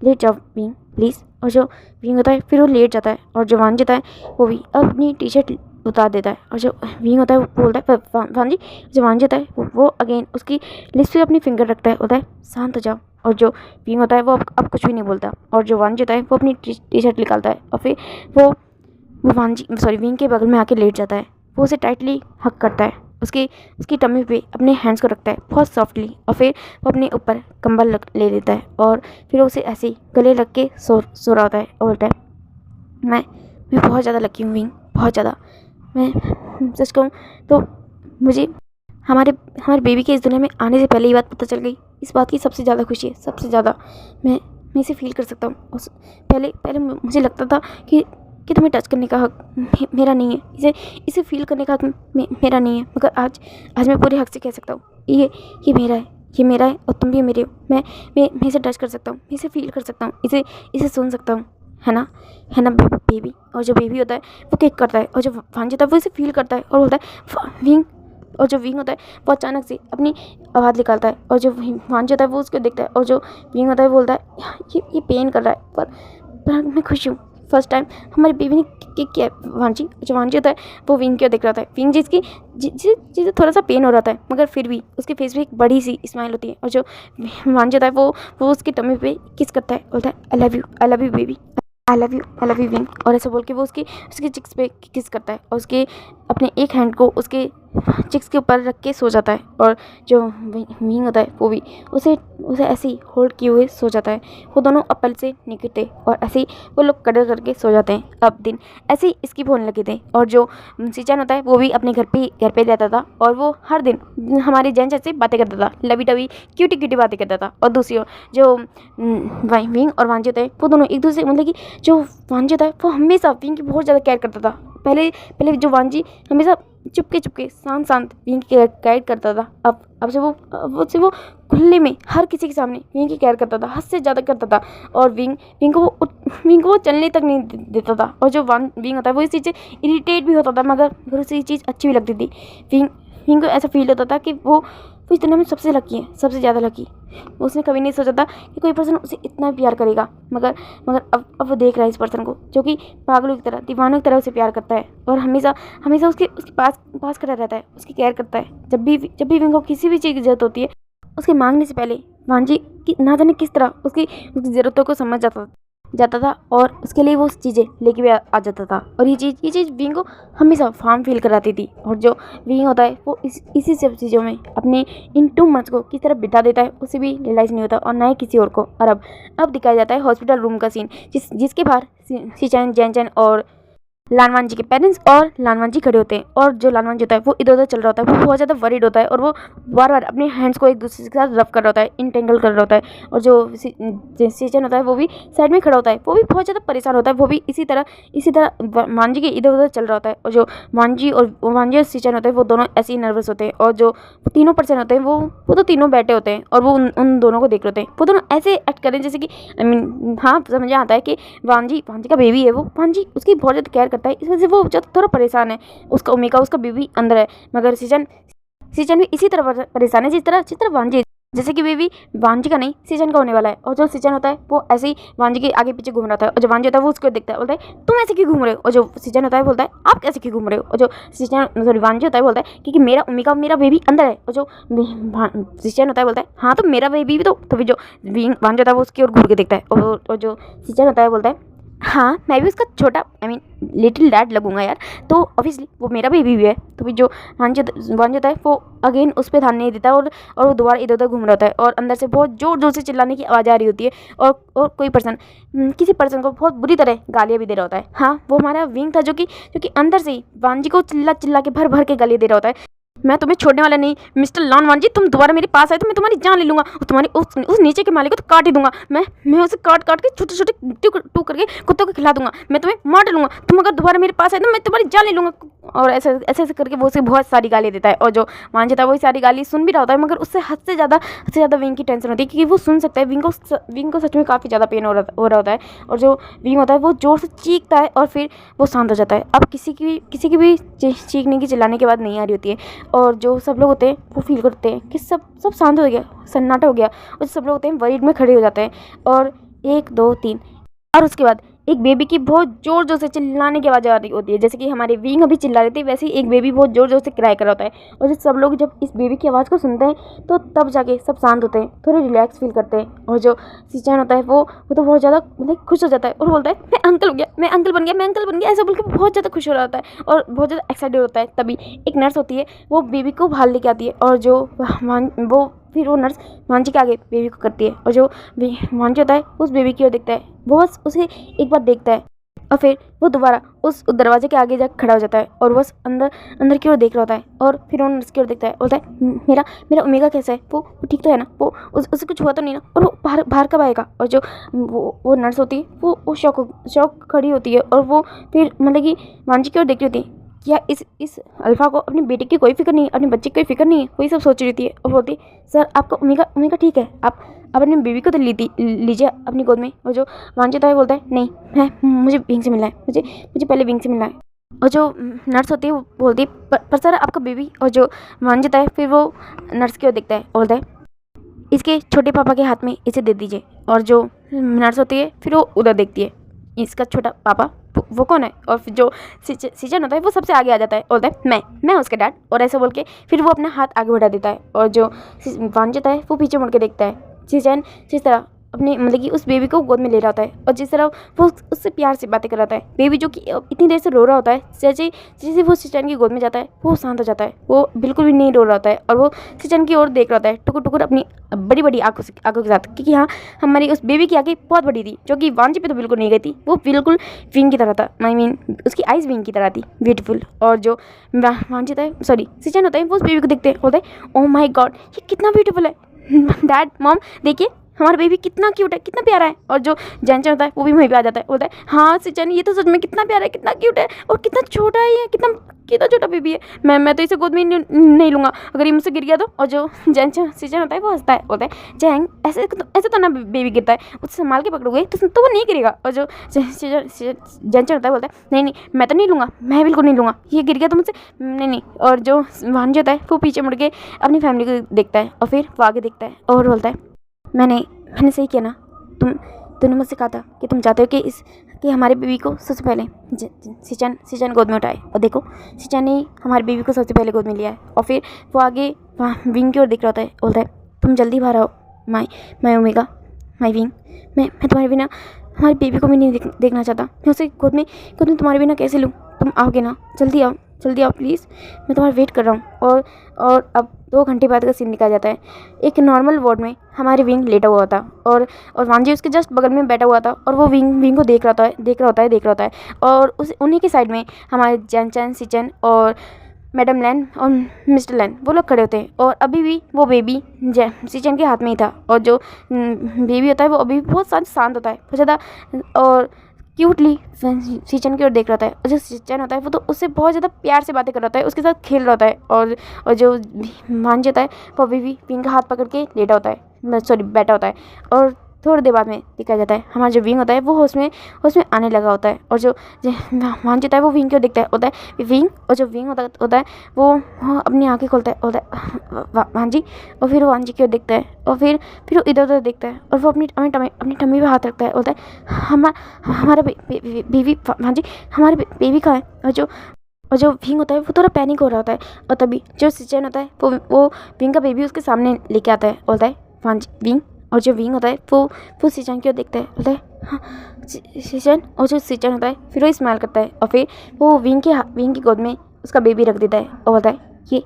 लेट जाओ विंग प्लीज़। और जो विंग होता है फिर वो लेट जाता है। और जो वांज होता है वो भी अपनी टी शर्ट उतार देता है। और जो विंग होता है वो बोलता है वांजी। जो वांज होता है वो अगेन उसकी लिप्स पे अपनी फिंगर रखता है, बोलता है शांत हो जाओ। और जो विंग होता है वो अब कुछ भी नहीं बोलता। और जो वांज होता है वो अपनी टी शर्ट निकालता है। और फिर वो विंग के बगल में आके लेट जाता है। वो उसे टाइटली हक करता है, उसकी टमी पे अपने हैंड्स को रखता है बहुत सॉफ्टली। और फिर वो अपने ऊपर कंबल ले लेता है। और फिर उसे ऐसे ही गले लग के सो रहा होता है और बोलता है मैं बहुत ज़्यादा लकी हूँ विंग, बहुत ज़्यादा। मैं सच कहूँ तो मुझे हमारे बेबी के इस दुनिया में आने से पहले ही बात पता चल गई। इस बात की सबसे ज़्यादा खुशी है, सबसे ज़्यादा मैं इसे फील कर सकता हूँ। पहले मुझे लगता था कि कि तुम्हें टच करने का हक मेरा नहीं है, इसे इसे फील करने का हक मेरा नहीं है, मगर आज आज मैं पूरे हक से कह सकता हूँ ये मेरा है, ये मेरा है और तुम भी मेरे हो। मैं इसे टच कर सकता हूँ, मैं इसे फील कर सकता हूँ, इसे सुन सकता हूँ, है ना बेबी। और जो बेबी होता है वो किक करता है और जो वांजी होता है वो इसे फील करता है और बोलता है विंग। और जो विंग होता है वो अचानक से अपनी आवाज़ निकालता है और जो वांजी होता है वो उसको देखता है और जो विंग होता है वो बोलता है ये पेन कर रहा है, पर मैं खुश हूँ। फर्स्ट टाइम हमारी बेबी ने किक किया है वांजी। जो वांजी होता है वो विंग की ओर देख रहा था। विंग जिसे थोड़ा सा पेन हो रहा था, मगर फिर भी उसके फेस पे एक बड़ी सी स्माइल होती है और जो वांजी होता है वो उसकी टमी पे किस करता है, बोलता है I love you baby, I love you wing. और ऐसा बोल के वो उसके चिक्स पे किस करता है और उसके अपने एक हैंड को उसके चिक्स के ऊपर रख के सो जाता है। और जो विंग होता है वो भी उसे ऐसे ही होल्ड किए हुए सो जाता है। वो दोनों अपल से निकलते और ऐसे ही वो लोग कडर करके सो जाते हैं। अब दिन ऐसे ही स्किप होने लगे थे और जो सिचन होता है वो भी अपने घर पे रहता था और वो हर दिन हमारे जैन से बातें करता था, लवी टवी क्यूटी बातें करता था। और दूसरी ओर जो विंग और वांजी होता है वो दोनों एक दूसरे, मतलब कि जो वांजी होता है वो हमेशा विंग की बहुत ज़्यादा केयर करता था। पहले जो वांजी हमेशा चुपके शांत विंग की गाइड करता था। अब से वो खुले में हर किसी के सामने विंग की केयर करता था, हद से ज़्यादा करता था। और विंग को वो चलने तक नहीं देता था। और जो विंग होता है वो इस चीज़ से इरिटेट भी होता था, मगर उसे ये चीज़ अच्छी भी लगती थी। विंग को ऐसा फील होता था कि वो इस दुनिया में सबसे लकी है, सबसे ज़्यादा लकी। उसने कभी नहीं सोचा था कि कोई पर्सन उसे इतना प्यार करेगा, मगर अब वो देख रहा है इस पर्सन को जो कि पागलों की तरह, दीवानों की तरह उसे प्यार करता है और हमेशा उसके पास खड़ा रहता है, उसकी केयर करता है। जब भी विंग को किसी भी चीज़ की जरूरत होती है, उसके मांगने से पहले वांजी की ना जाने किस तरह उसकी ज़रूरतों को समझ जाता था और उसके लिए वो चीज़ें लेके भी आ जाता था। और ये चीज़ विंग को हमेशा फार्म फील कराती थी। और जो विंग होता है वो इसी सब चीज़ों में अपने इन 2 मंथ्स को किस तरह बिता देता है उसे भी रियलाइज़ नहीं होता, और ना ही किसी और को। और अब दिखाया जाता है हॉस्पिटल रूम का सीन, जिसके बाहर सिचन, जैन और लानवान जी के पेरेंट्स और लानवान जी खड़े होते हैं। और जो लानवान जी होता है वो इधर उधर चल रहा होता है, वो बहुत ज़्यादा वरीड होता है और वो बार अपने हैंड्स को एक दूसरे के साथ रब कर रहा होता है, इंटेंगल कर रहा होता है। और जो सिचन होता है वो भी साइड में खड़ा होता है, वो भी बहुत ज़्यादा परेशान होता है। वो भी इसी तरह मांजी के इधर उधर चल रहा होता है। और जो मांजी और सिचन होते हैं वो दोनों ऐसे ही नर्वस होते हैं। और जो तीनों पर्सन होते हैं वो तो तीनों बैठे होते हैं और वो उन दोनों को देख रहे होते हैं। वो दोनों ऐसे एक्ट करें जैसे कि हाँ, समझ आता है कि वांजी का बेबी है, वो वांजी उसकी बहुत ज़्यादा केयर करता है, इस वजह से वो थोड़ा परेशान है। उसका बेबी अंदर है, मगर सीजन भी इसी तरह परेशान है जिस तरह वांजी, जैसे कि बेबी वांजी का नहीं सीजन का होने वाला है। और जो सीजन होता है वो ऐसे ही वांजी के आगे पीछे घूम रहा है और जो वांजी होता है वो उसको देखता है, बोलता है तुम ऐसे क्यों घूम रहे हो। और जो सीजन होता है बोलता है आप कैसे क्यों घूम रहे हो। और जो वांजी होता है बोलता है क्योंकि मेरा बेबी अंदर है। और जो सीजन होता है बोलता है हाँ तो मेरा बेबी भी तो फिर जो वांजी होता है वो उसकी ओर घूर के देखता है। और जो सीजन होता है बोलता है हाँ मैं भी उसका छोटा लिटिल डैड लगूंगा यार, तो ऑब्वियसली वो मेरा बेबी भी है। तो फिर जो वांजी होता है वो अगेन उस पर ध्यान नहीं देता और वो दोबारा इधर उधर घूम रहा होता है और अंदर से बहुत जोर से चिल्लाने की आवाज़ आ रही होती है। और कोई पर्सन किसी पर्सन को बहुत बुरी तरह गालियाँ भी दे रहा होता है। हाँ, वो हमारा विंग था जो कि अंदर से ही वांजी को चिल्ला के भर के गालियाँ दे रहा होता है। मैं तुम्हें छोड़ने वाला नहीं मिस्टर लानवान जी, तुम दोबारा मेरे पास आए तो मैं तुम्हारी जान ले लूँगा और तुम्हारी उस नीचे के मालिक को तो काट ही दूंगा। मैं उसे काट के छोटे टूक करके कुत्तों को खिला दूंगा। मैं तुम्हें मार डालूंगा, तुम अगर दोबारा मेरे पास आए तो मैं तुम्हारी जान ले लूँगा। और ऐसे करके वो उसे बहुत सारी गाली देता है। और जो मांझा था वही सारी गाली सुन भी रहा होता है, मगर उससे हद से ज़्यादा विंग की टेंशन होती है क्योंकि वो सुन सकता है। विंग को सच में काफ़ी ज़्यादा पेन हो रहा होता है। और जो विंग होता है वो ज़ोर से चीखता है और फिर वो शांत हो जाता है। अब किसी की भी चीखने की चिल्लाने के बाद नहीं आ रही होती है। और जो सब लोग होते हैं वो फील करते हैं कि सब शांत हो गया, सन्नाटा हो गया। और सब लोग होते हैं वरीड में खड़े हो जाते हैं और 1 2 3 और उसके बाद एक बेबी की बहुत जोर से चिल्लाने की आवाज़ आ रही होती है। जैसे कि हमारे विंग अभी चिल्ला रहे थे, वैसे ही एक बेबी बहुत जोर से क्राई कर रहा होता है। और सब लोग जब इस बेबी की आवाज़ को सुनते हैं तो तब जाके सब शांत होते हैं, थोड़े रिलैक्स फील करते हैं। और जो सिचन होता है वो तो बहुत ज़्यादा मतलब खुश हो जाता है और बोलता है मैं अंकल हो गया, मैं अंकल बन गया, ऐसा बोल के बहुत ज़्यादा खुश हो रहा होता है और बहुत ज़्यादा एक्साइटेड होता है। तभी एक नर्स होती है, वो बेबी को बाहर लेके आती है और जो वो नर्स वांजी के आगे बेबी को करती है। और जो वांजी होता है उस बेबी की ओर देखता है, वो बस उसे एक बार देखता है और फिर वो दोबारा उस दरवाजे के आगे जाकर खड़ा हो जाता है और बस अंदर की ओर देख रहा होता है और फिर वो नर्स की ओर देखता है, बोलता है मेरा ओमेगा कैसा है, वो ठीक तो है ना, वो उसे कुछ हुआ तो नहीं ना, और वो बाहर कब आएगा। और जो वो नर्स होती है वो शौक खड़ी होती है और वो फिर मतलब कि वांजी की ओर देख रही होती है। क्या इस अल्फा को अपनी बेटी की कोई फिक्र नहीं है, अपने बच्चे की कोई फिक्र नहीं है, वही सब सोच रही थी और बोलती सर आपका ओमेगा ठीक है, आप अपनी बेबी को तो लीजिए अपनी गोद में। और जो वांजी होता है बोलता है नहीं, मैं मुझे विंग से मिलना है, मुझे पहले विंग से मिलना है। और जो नर्स होती है वो बोलती है पर सर आपका बेबी। और जो वांजी होता है फिर वो नर्स की ओर देखता है, बोलता है इसके छोटे पापा के हाथ में इसे दे दीजिए। और जो नर्स होती है फिर वो उधर देखती है, इसका छोटा पापा वो कौन है। और फिर जो सीजन होता है वो सबसे आगे आ जाता है, बोलता है मैं उसके डैड। और ऐसे बोल के फिर वो अपना हाथ आगे बढ़ा देता है और जो वांजी होता है वो पीछे मुड़ के देखता है। सीजन जिस तरह अपने मतलब कि उस बेबी को गोद में ले रहा होता है और जिस तरह वो उससे प्यार से बातें कर रहा है, बेबी जो कि इतनी देर से रो रहा होता है, जैसे वो सिचन की गोद में जाता है वो शांत हो जाता है, वो बिल्कुल भी नहीं रो रहा होता है और वो सिचन की ओर देख रहा होता है टुकुर टुकुर अपनी बड़ी आंखों के साथ। क्योंकि हाँ, हमारी उस बेबी की आंखें बहुत बड़ी थी जो कि वांजी पे तो बिल्कुल नहीं गई थी, वो बिल्कुल विंग की तरह था, आई मीन उसकी आइज़ विंग की तरह थी, ब्यूटीफुल। और जो वांजी होता है सॉरी सिचन होता है वो उस बेबी को देखते हैं, बोलते हैं ओह माय गॉड ये कितना ब्यूटीफुल है, डैड मॉम देखिए हमारा बेबी कितना क्यूट है, कितना प्यारा है। और जो जैनचन होता है वो भी वहीं पे आ जाता है, बोलता है हाँ सिचन ये तो सच में कितना प्यारा है, कितना क्यूट है और कितना छोटा है ये, कितना छोटा बेबी है, मैं तो इसे गोद में नहीं लूँगा, अगर ये मुझसे गिर गया तो। और जो सिचन होता है वो हंसता है, बोलता है जैंग ऐसे तो ना बेबी गिरता है, उसे संभाल के पकड़ोगे तो वो नहीं गिरेगा। और जो जैनचन होता है बोलता है नहीं मैं तो नहीं लूँगा, मैं बिल्कुल नहीं लूँगा, ये गिर गया तो मुझसे नहीं। और जो वांजी होता है वो पीछे मुड़ के अपनी फैमिली को देखता है और फिर वो आगे देखता है और बोलता है मैंने सही किया ना, तूने मुझसे कहा था कि तुम चाहते हो कि हमारे बेबी को सबसे पहले सिचन गोद में उठाए, और देखो सिचन ने हमारे बेबी को सबसे पहले गोद में लिया है। और फिर वो आगे वहाँ विंग की ओर देख रहा होता है, बोलता है तुम जल्दी बाहर आओ माई ओमेगा माई विंग, मैं तुम्हारे बिना हमारे बेबी को भी नहीं देखना चाहता, मैं उसे गोद में तुम्हारे बिना कैसे लूँ, तुम आओगे ना, जल्दी आओ प्लीज़, मैं तुम्हारा वेट कर रहा हूँ। और अब 2 घंटे बाद का सीन दिखाया जाता है। एक नॉर्मल वार्ड में हमारे विंग लेटा हुआ था और वांजी उसके जस्ट बगल में बैठा हुआ था और वो विंग को देख रहा होता है। और उन्हीं के साइड में हमारे जैनचन सिचन और मैडम लैन और मिस्टर लैन वो लोग खड़े होते हैं। और अभी भी वो बेबी सिचन के हाथ में ही था और जो बेबी होता है वो अभी भी बहुत शांत होता है, बहुत ज़्यादा और क्यूटली सिचन की ओर देख रहा होता है। और जो सिचन होता है वो तो उससे बहुत ज़्यादा प्यार से बातें कर रहा होता है, उसके साथ खेल रहा होता है। और जो वांजी होता है वो अभी भी विंग का हाथ पकड़ के लेटा होता है, बैठा होता है। और थोड़ी देर बाद में दिखाया जाता है हमारा जो विंग होता है वो उसमें आने लगा होता है। और जो वांजी होता है वो विंग की ओर देखता है, होता है विंग। और जो विंग होता है वो अपनी आंखें खोलता है, होता है वांजी। और फिर वो वांजी की ओर देखता है और फिर वो इधर उधर देखता है और वो अपनी टम्मी पे हाथ रखता है, बोलता है हमारा बेबी वांजी, हमारे बेबी कहाँ है। और जो विंग होता है वो थोड़ा पैनिक हो रहा होता है। और तभी जो सिचन होता है वो विंग का बेबी उसके सामने लेके आता है, बोलता है वांजी विंग। और जो विंग होता है वो सिचन की ओर देखता है, बोलता है हाँ सिचन। और जो सिचन होता है फिर वो स्माइल करता है और फिर वो विंग की गोद में उसका बेबी रख देता है और बोलता है ये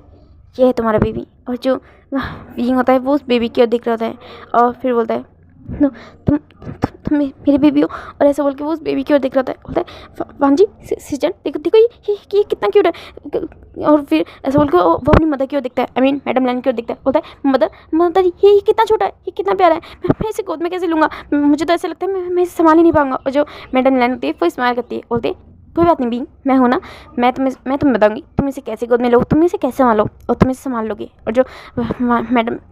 है तुम्हारा बेबी। और जो विंग होता है वो उस बेबी की ओर देख रहा होता है और फिर बोलता है तुम मेरे बेबी हो। और ऐसा बोल के वो उस बेबी की ओर देख रहा होता है, बोलता है वांजी सिचन देखो ये कितना क्यूट है। और फिर ऐसा बोल के वो अपनी मदर की ओर देखता है, आई मीन मैडम लैन की ओर देखता है, बोलता है मदर ये कितना छोटा है, ये कितना प्यारा है, मैं इसे गोद में कैसे लूँगा, मुझे तो ऐसा लगता है मैं इसे संभाल ही नहीं पाऊंगा। और जो मैडम लैन होती है वो स्माइल करती है, बोलती है कोई बात नहीं बींग, मैं हूँ ना, मैं तुम्हें बताऊंगी तुम इसे कैसे गोद में लो, तुम इसे कैसे संभालो और तुम इसे संभाल लोगे। और जो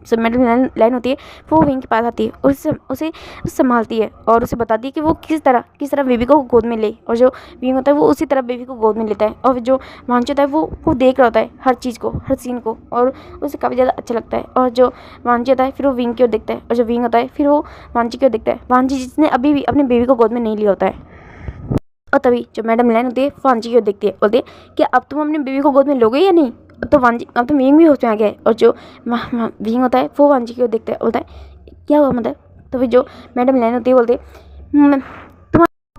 मैडम लाइन होती है वो विंग के पास आती है और उसे संभालती है और उसे बताती है कि वो किस तरह बेबी को गोद में ले। और जो विंग होता है वो उसी तरह बेबी को गोद में लेता है। और जो वांची होता है वो देख रहा होता है हर चीज़ को, हर सीन को, और उसे काफ़ी ज़्यादा अच्छा लगता है। और जो वांची होता है फिर वो विंग की ओर देखता है और जो विंग होता है फिर वो वांची की ओर देखता है, वांची जिसने अभी भी अपने बेबी को गोद में नहीं लिया होता है। और तभी जो मैडम लैन होती है वांजी की ओर देखती है, बोलती है कि अब तुम अपने बेबी को गोद में लोगे या नहीं। तो वांजी अब तो विंग भी होश में आ गया है। और जो विंग होता है वो वांजी की ओर देखता है, बोलता है क्या हुआ मदर। तो फिर जो मैडम लैन होती है बोलती है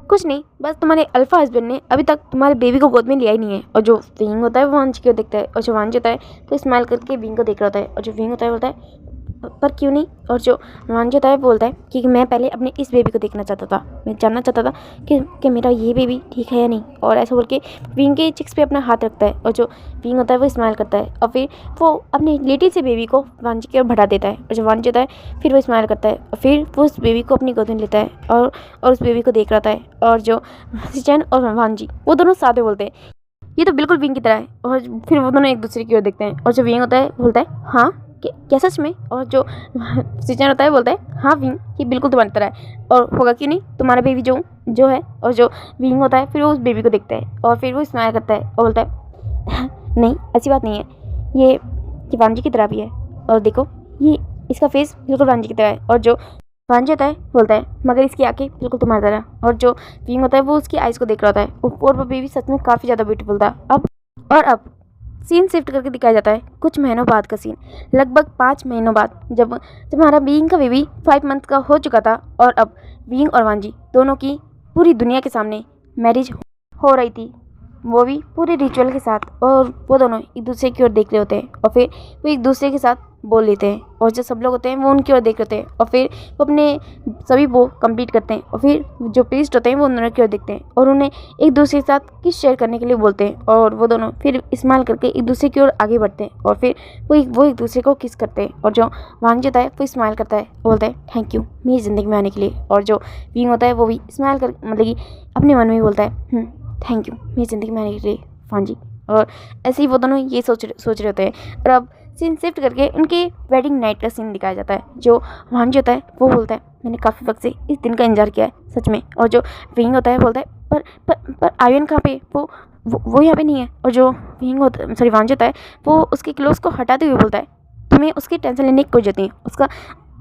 कुछ नहीं, बस तुम्हारे अल्फा हस्बैंड ने अभी तक तुम्हारे बेबी को गोद में लिया ही नहीं है। और जो विंग होता है वो वांजी की ओर देखता है और जो वांजी होता है तो स्माइल करके विंग को देख रहा होता है। और जो विंग होता है बोलता है पर क्यों नहीं। और जो वांजी होता है बोलता है कि मैं पहले अपने इस बेबी को देखना चाहता था, मैं जानना चाहता था कि मेरा ये बेबी ठीक है या नहीं। और ऐसा बोल के विंग के चिक्स पे अपना हाथ रखता है और जो विंग होता है वो स्माइल करता है और फिर वो अपने लिटिल से बेबी को वांजी की ओर बढ़ा देता है। और जो वांजी होता है फिर वो स्माइल करता है और फिर वो उस बेबी को अपनी गोद में लेता है और उस बेबी को देख रहा है। और जो सिचन और वांजी वो दोनों साथ में बोलते हैं ये तो बिल्कुल विंग की तरह है। और फिर वो दोनों एक दूसरे की ओर देखते हैं और जो विंग होता है बोलता है हाँ क्या सच में। और जो सिचन होता है बोलता है हाँ विंग ये बिल्कुल तुम्हारी तरह है और होगा क्यों नहीं, तुम्हारा बेबी जो है। और जो विंग होता है फिर वो उस बेबी को देखता है और फिर वो स्माइल करता है और बोलता है नहीं ऐसी बात नहीं है, ये वांजी की तरह भी है और देखो ये इसका फेस बिल्कुल वांजी की तरह है। और जो वांजी होता है बोलता है मगर इसकी आंखें बिल्कुल तुम्हारी तरह। और जो विंग होता है वो उसकी आइज़ को देख रहा होता है और वो बेबी सच में काफ़ी ज़्यादा ब्यूटीफुल था। अब सीन शिफ्ट करके दिखाया जाता है कुछ महीनों बाद का सीन, लगभग 5 महीनों बाद, जब हमारा विंग का बेबी 5 मंथ का हो चुका था। और अब विंग और वांजी दोनों की पूरी दुनिया के सामने मैरिज हो रही थी, वो भी पूरे रिचुअल के साथ। और वो दोनों एक दूसरे की ओर देख रहे होते हैं और फिर वो एक दूसरे के साथ बोल लेते हैं और जो सब लोग होते हैं वो उनकी ओर देख रहे होते हैं और फिर वो अपने सभी वो कंप्लीट करते हैं। और फिर जो प्रीस्ट होते हैं वो उन्होंने की ओर देखते हैं और उन्हें एक दूसरे के साथ किस शेयर करने के लिए बोलते हैं। और वो दोनों फिर स्माइल करके एक दूसरे की ओर आगे बढ़ते हैं और फिर वो एक दूसरे को किस करते हैं। और जो वांजी होता है वो स्माइल करता है, बोलता है थैंक यू मेरी ज़िंदगी में आने के लिए। और जो विंग होता है वो भी स्माइल कर मतलब कि अपने मन में ही बोलता है थैंक यू मेरी ज़िंदगी में आने के लिए वांजी। और ऐसे ही वो दोनों ये सोच रहे होते हैं। और अब सीन शिफ्ट करके उनके वेडिंग नाइट का सीन दिखाया जाता है। जो वांजी होता है वो बोलता है मैंने काफ़ी वक्त से इस दिन का इंतजार किया है सच में। और जो विंग होता है बोलता है पर आर्यन कहाँ पे, वो यहाँ पे नहीं है। और जो वांजी होता है वो उसके क्लोथ्स को हटाते हुए बोलता है तुम्हें उसकी टेंशन लेने की कोई जरूरत नहीं,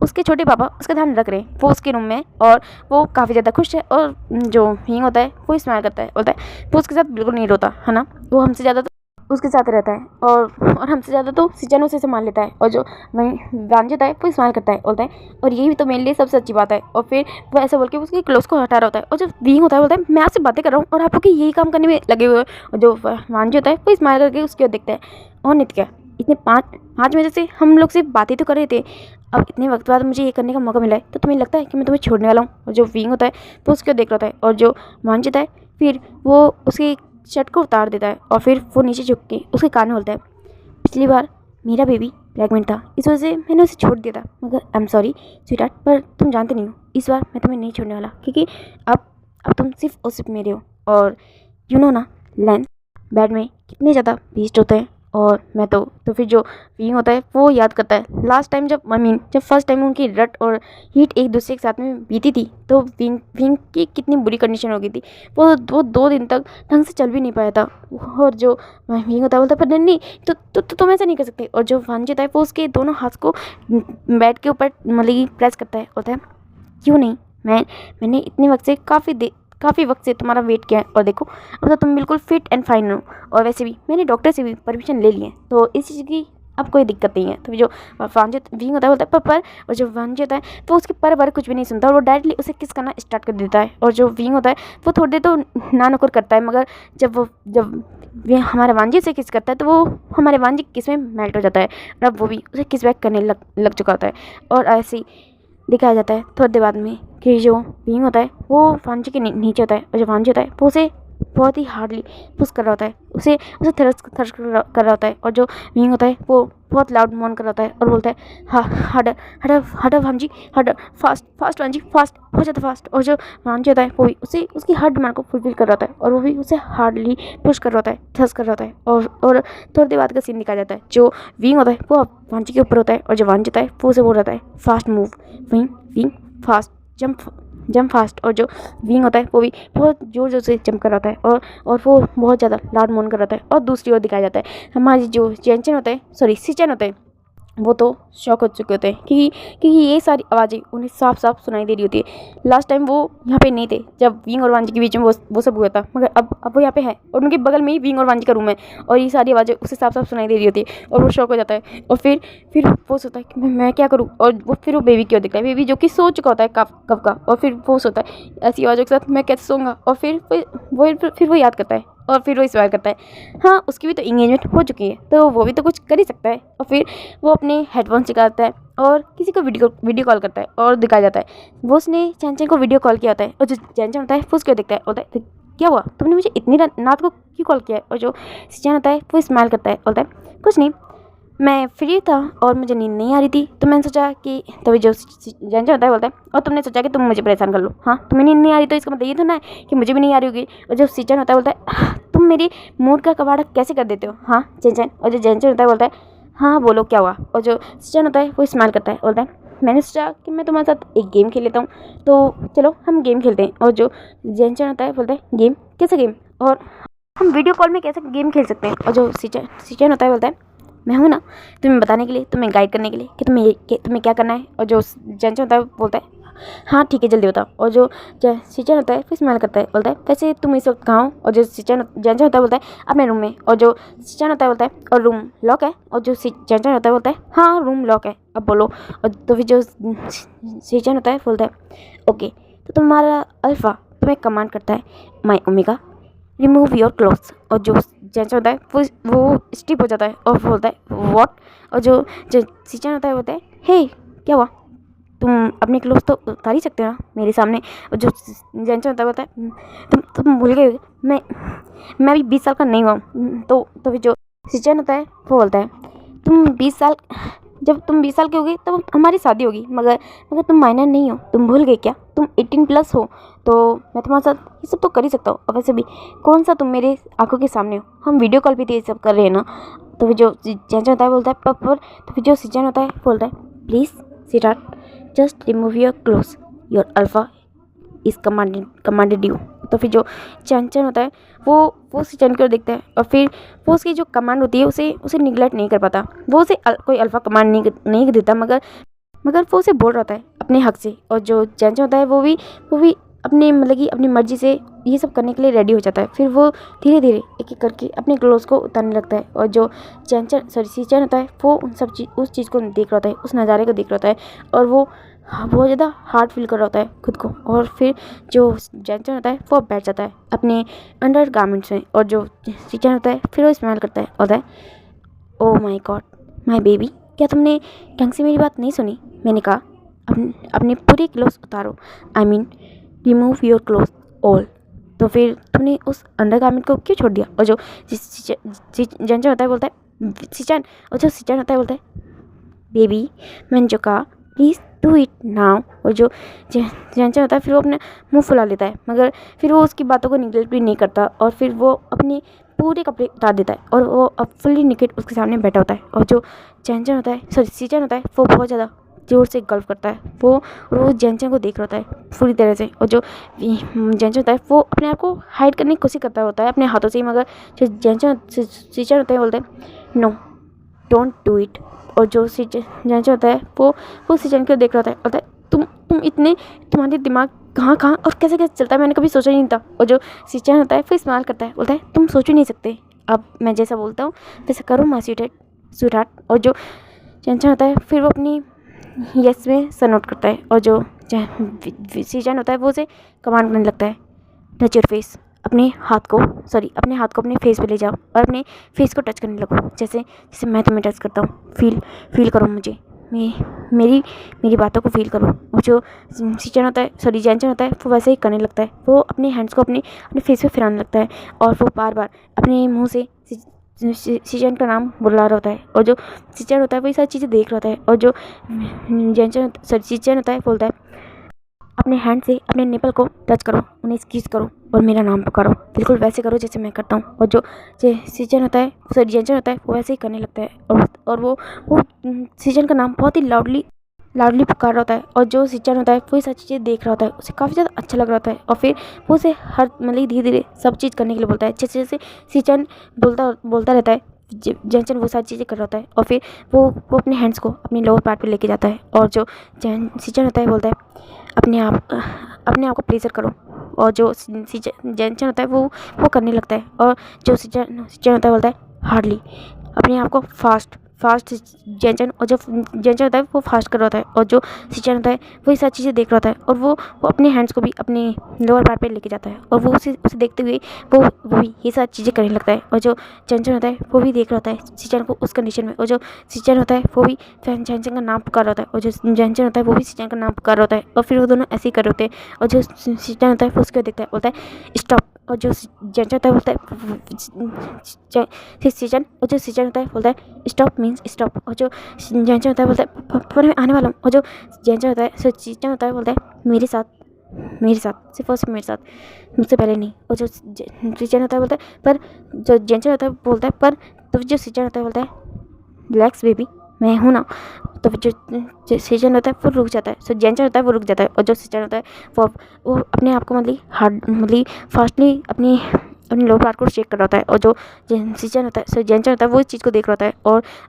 उसके छोटे पापा उसका ध्यान रख रहे हैं, वो उसके रूम में है और वो काफ़ी ज़्यादा खुश है। और जो विंग होता है वो स्माइल करता है, बोलता है वो उसके साथ बिल्कुल नहीं रोता है ना, वो हमसे ज़्यादा तो उसके साथ रहता है और हमसे ज़्यादा तो सिचन उसे संभाल लेता है। और जो वांजी होता है वो स्माइल करता है, बोलता है और यही तो मेरे लिए सबसे अच्छी बात है। और फिर वो ऐसा बोल के उसके क्लोथ्स को हटा रहा होता है। और जब विंग होता है बोलता है मैं आपसे बातें कर रहा हूँ और आप लोग यही काम करने में लगे हुए हैं। और जो वांजी होता है वो स्माइल करके उसकी ओर देखता है और नित्य क्या इतने 5 महीने से हम लोग से बातें तो कर रहे थे, अब इतने वक्त बाद मुझे ये करने का मौका मिला है तो तुम्हें लगता है कि मैं तुम्हें छोड़ने वाला हूँ। और जो विंग होता है वो उसको देख रहा होता है और जो वांजी होता है फिर वो उसके शर्ट को उतार देता है और फिर वो नीचे झुक के उसके कान में बोलता है पिछली बार मेरा बेबी प्रेग्नेंट था, इस वजह से मैंने उसे छोड़ दिया था, मगर आई एम सॉरी स्वीटहार्ट, पर तुम जानते नहीं हो इस बार मैं तुम्हें नहीं छोड़ने वाला क्योंकि अब तुम सिर्फ और सिर्फ मेरे हो। और यू नो ना लैंस बेड में कितने ज़्यादा बीस्ट होते हैं। और मैं तो फिर जो विंग होता है वो याद करता है लास्ट टाइम जब फर्स्ट टाइम उनकी रट और हीट एक दूसरे के साथ में बीती थी तो विंग की कितनी बुरी कंडीशन हो गई थी, वो 2 दिन तक ढंग से चल भी नहीं पाया था। और जो विंग होता है बोलता है पर नहीं तो तुम ऐसा नहीं कर सकते। और जो वांजी होता है वो उसके दोनों हाथ को बेड के ऊपर मतलब कि प्रेस करता है, बोलता है क्यों नहीं, मैंने इतने वक्त से काफ़ी वक्त से तुम्हारा वेट किया है और देखो अब तो तुम बिल्कुल फिट एंड फाइन हो। और वैसे भी मैंने डॉक्टर से भी परमिशन ले ली है तो इस चीज़ की अब कोई दिक्कत नहीं है। तो जो विंग होता है बोलता है पर और जो वांजी होता है वो उसके पर कुछ भी नहीं सुनता और वो डायरेक्टली उसे किस करना स्टार्ट कर देता है। और जो विंग होता है वो थोड़ी देर तो ना नुकुर करता है, मगर जब हमारे वांजी से किस करता है तो वो हमारे वांजी किस में मेल्ट हो जाता है और अब वो भी उसे किस बैक करने लग चुका होता है। और ऐसे ही दिखाया जाता है थोड़ी देर बाद में कि जो विंग होता है वो वांजी के नीचे होता है और जो वांजी होता है वो उसे बहुत ही हार्डली पुश कर रहा होता है, उसे थ्रस्ट कर रहा होता है। और जो विंग होता है वो बहुत लाउड मोन कर रहा होता है और बोलता है हाँ हार्डर वांजी, हार्डर फास्ट वांजी, फास्ट बहुत ज़्यादा फास्ट। और जो वांजी होता है वो भी उसे उसकी हर डिमांड को फुलफिल कर रहा होता है और वो भी उसे हार्डली पुश कर रहा होता है, थ्रस्ट कर रहा होता है। और थोड़ी देर बाद का सीन दिखाया जाता है जो विंग होता है वो वांजी के ऊपर होता है और जो वांजी होता है वो उसे बोल रहा है fast move wing fast jump fast. और जो विंग होता है वो भी बहुत ज़ोर से जंप कर रहा होता है और वो बहुत ज़्यादा लाउड मोन कर रहा होता है। और दूसरी ओर दिखाया जाता है हमारी जो सिचन होता है वो तो शॉक हो चुके होते हैं क्योंकि ये सारी आवाज़ें उन्हें साफ सुनाई दे रही होती है। लास्ट टाइम वो यहाँ पे नहीं थे जब विंग और वांजी के बीच में वो सब हुआ था, मगर अब वो यहाँ पे है और उनके बगल में ही विंग और वांजी का रूम है और ये सारी आवाज़ें उसे साफ सुनाई दे रही होती है और वो शॉक हो जाता है। और फिर वो सोचता है कि मैं क्या करूँ। और फिर वो बेबी क्यों दिखता है, बेबी जो कि सो चुका होता है कब का। और फिर वो सोचता है ऐसी आवाज़ों के साथ मैं कैसे सोऊंगा। और फिर वो याद करता है और फिर वो स्माइल करता है। हाँ, उसकी भी तो इंगेजमेंट हो चुकी है, तो वो भी तो कुछ कर ही सकता है। और फिर वो अपने हेडफोन्स निकालता है और किसी को वीडियो कॉल करता है और दिखाया जाता है वो उसने चैन को वीडियो कॉल किया होता है। और जो चैन होता है वो उसको देखता है, बोलता है क्या हुआ, तुमने मुझे इतनी रात को क्यों कॉल किया है। और जो चैन होता है वो स्माइल करता है, बोलता है कुछ नहीं, मैं फ्री था और मुझे नींद नहीं आ रही थी, तो मैंने सोचा कि तभी जो जैन होता है बोलता है और तुमने सोचा कि तुम मुझे परेशान कर लो। हाँ, तुम्हें नींद नहीं आ रही तो इसका मतलब ये तो ना है कि मुझे भी नहीं आ रही होगी। और जो सीचन होता है बोलता है तुम मेरी मूड का कबाड़ा कैसे कर देते हो। हाँ चैन। और जो जैन होता है बोलता है हाँ बोलो क्या हुआ। और जो सीचन होता है वो स्माइल करता है, बोलता है मैंने सोचा कि मैं तुम्हारे साथ एक गेम खेल लेता हूँ, तो चलो हम गेम खेलते हैं। और जो जैन होता है बोलता है गेम, कैसा गेम, और हम वीडियो कॉल में कैसे गेम खेल सकते हैं। और जो सीचन होता है बोलता है मैं हूँ ना तुम्हें बताने के लिए, तुम्हें गाइड करने के लिए कि तुम्हें क्या करना है। और जो जैन होता है बोलता है हाँ ठीक है जल्दी बताओ। और जो सीचन होता है फिर स्माइल करता है, बोलता है वैसे तुम इस वक्त कहाँ हो। और जो जैन होता है बोलता है अपने रूम में। और जो सीचन होता है बोलता है और रूम लॉक है। और जो जैन होता है बोलता है हाँ रूम लॉक है, अब बोलो। और तो फिर जो सीचन होता है बोलता है ओके, तो तुम्हारा अल्फ़ा तुम्हें कमांड करता है माई ओमेगा रिमूव योर क्लोथ्स। और जो जैन होता है वो स्टिप हो जाता है और बोलता है व्हाट। और जो सीचन होता है बोलता है हे क्या हुआ, तुम अपने क्लोथ्स तो उतार ही सकते हो ना मेरे सामने। और जो जैन होता है बोलता है तुम भूल गए मैं अभी 20 साल का नहीं हुआ। तो फिर जो सीचन होता है वो बोलता है जब तुम 20 साल के होगे तब हमारी शादी होगी, मगर तुम माइनर नहीं हो, तुम भूल गए क्या, तुम 18+ हो, तो मैं तुम्हारे साथ ये सब तो कर ही सकता हूँ। और वैसे भी कौन सा तुम मेरे आंखों के सामने हो, हम वीडियो कॉल पे तो ये सब कर रहे हैं ना। तो फिर जो जैन होता है बोलता है पर तो फिर जो सीचन होता है बोलता है please sweetheart just remove your clothes, your alpha is commanded you. तो फिर जो चैन होता है वो सीचन की ओर देखता है और फिर वो उसकी जो कमांड होती है उसे निगलेक्ट नहीं कर पाता। वो उसे कोई अल्फ़ा कमांड नहीं देता, मगर वो उसे बोल रहा है अपने हक से। और जो चैन होता है वो भी अपने मतलब कि अपनी मर्जी से ये सब करने के लिए रेडी हो जाता है। फिर वो धीरे धीरे एक एक करके अपने क्लोथ्स को उतारने लगता है। और जो सीचन होता है वो उस चीज़ को देख रहा होता है, उस नज़ारे को देख रहा होता है, और वो बहुत ज़्यादा हार्ड फील कर रहा होता है खुद को। और फिर जो जैन होता है वो बैठ जाता है अपने अंडर गारमेंट्स में। और जो सीचन होता है फिर वो स्माइल करता है, होता है oh my God my baby, क्या तुमने ढंग से मेरी बात नहीं सुनी। मैंने कहा अपने पूरे क्लोथ्स उतारो, I mean remove your cloth all. तो फिर तुमने उस अंडर गारमेंट को क्यों छोड़ दिया। और जो जैन होता है बोलता है सीचन। और जो सीचन होता है बोलता है बेबी मैंने जो कहा प्लीज़ डू इट नाउ। और जो जैन होता है फिर वो अपना मुंह फुला लेता है, मगर फिर वो उसकी बातों को निगलेक्ट भी नहीं करता। और फिर वो अपने पूरे कपड़े उतार देता है और वो अब फुल्ली निकेट उसके सामने बैठा होता है। और जो सीचन होता है वो बहुत ज़्यादा जोर से गल्फ करता है। वो रोज़ जैन को देख रहा होता है पूरी तरह से। और जो जैन होता है वो अपने आप को हाइड करने की कोशिश करता होता है अपने हाथों से ही, मगर जो सीचन होता है बोलते हैं नो डोंट डू इट। और जो जैन होता है वो सीचन को देख रहा होता है, बोलता है तुम इतने तुम्हारे दिमाग कहाँ और कैसे चलता है, मैंने कभी सोचा ही नहीं था। और जो सीचन होता है फिर इस्तेमाल करता है, बोलता है तुम सोच ही नहीं सकते, अब मैं जैसा बोलता हूँ वैसा करो माय स्वीटहार्ट। और जो जैन होता है फिर वो अपनी यस में सन आउट करता है। और जो सीचन होता है वो उसे कमांड करने लगता है टच योर फेस, अपने हाथ को अपने फेस पे ले जाओ और अपने फेस को टच करने लगो, जैसे मैं तुम्हें टच करता हूँ। फील करो मुझे, मेरी बातों को फील करो। और जो सीचन होता है जैन होता है वो वैसे ही करने लगता है। वो अपने हैंड्स को अपने फेस पे फिराने लगता है और वो बार बार अपने मुंह से सीचन का नाम बुला रहा होता है। और जो सीचन होता है वो ये सारी चीज़ें देख रहा होता है। और जो सीचन होता है बोलता है अपने हैंड से अपने निपल को टच करो, उन्हें स्किस करो और मेरा नाम पुकारो, बिल्कुल वैसे करो जैसे मैं करता हूँ। और जो सीचन होता है जैन होता है वो वैसे ही करने लगता है। और वो सीचन का नाम बहुत ही लाउडली पुकार रहा होता है। और जो सीचन होता है वो ये सारी चीज़ें देख रहा होता है, उसे काफ़ी ज़्यादा अच्छा लग रहा होता है। और फिर वो उसे हर मतलब धीरे धीरे सब चीज़ करने के लिए बोलता है, जैसे जैसे सीचन बोलता रहता है जैन वो सारी चीज़ें कर रहा होता है। और फिर वो अपने हैंड्स को अपने लोअर पार्ट पे लेके जाता है। और जो सीचन होता है बोलता है अपने आप को प्लेजर करो। और जो जैन होता है वो करने लगता है। और जो सीचन होता है बोलता है हार्डली, अपने आप को फास्ट फास्ट जेंचन, और जो जेंचन होता है वो फास्ट कर रहा होता है, और जो सिचन होता है वो ये सारी चीज़ें देख रहा होता है, और वो अपने हैंड्स को भी अपने लोअर पार्ट पे लेके जाता है, और वो उसे देखते हुए वो भी ये सारी चीज़ें करने लगता है। और जो जेंचन होता है वो भी देख रहा होता है सिचन को उस कंडीशन में, और जो सिचन होता है वो भी जेंचन का नाम पुकार रहा होता है, और जो जेंचन होता है वो भी सिचन का नाम पुकार रहा होता है, और फिर वो दोनों ऐसे ही कर रहे होते हैं। और जो सिचन होता है वो उसको देखता है, बोलता है स्टॉप, और जो जेंचन होता है बोलता है सिचन, और जो सिचन होता है बोलता है स्टॉप मीन्स स्टॉप, और जो जेंचन होता है बोलता है पर मैं आने वाला हूँ, और जो जेंचन होता है सिचन होता है बोलता है मेरे साथ सिर्फ और सिर्फ मेरे साथ, मुझसे पहले नहीं। और जो सिचन होता है बोलता है पर जो जेंचन होता है बोलता है पर, तो जो सिचन होता है बोलता है रिलैक्स बेबी, मैं हूँ ना। तो जो सिचन होता है वो रुक जाता है, सो जेंचन होता है वो रुक जाता है, और जो सिचन होता है वो अपने आप को मतलब फास्टली अपने लोअर पार्ट को चेक कर रहा होता है, और जो सिचन होता है सो जेंचन होता है वो इस चीज़ को देख रहा होता है,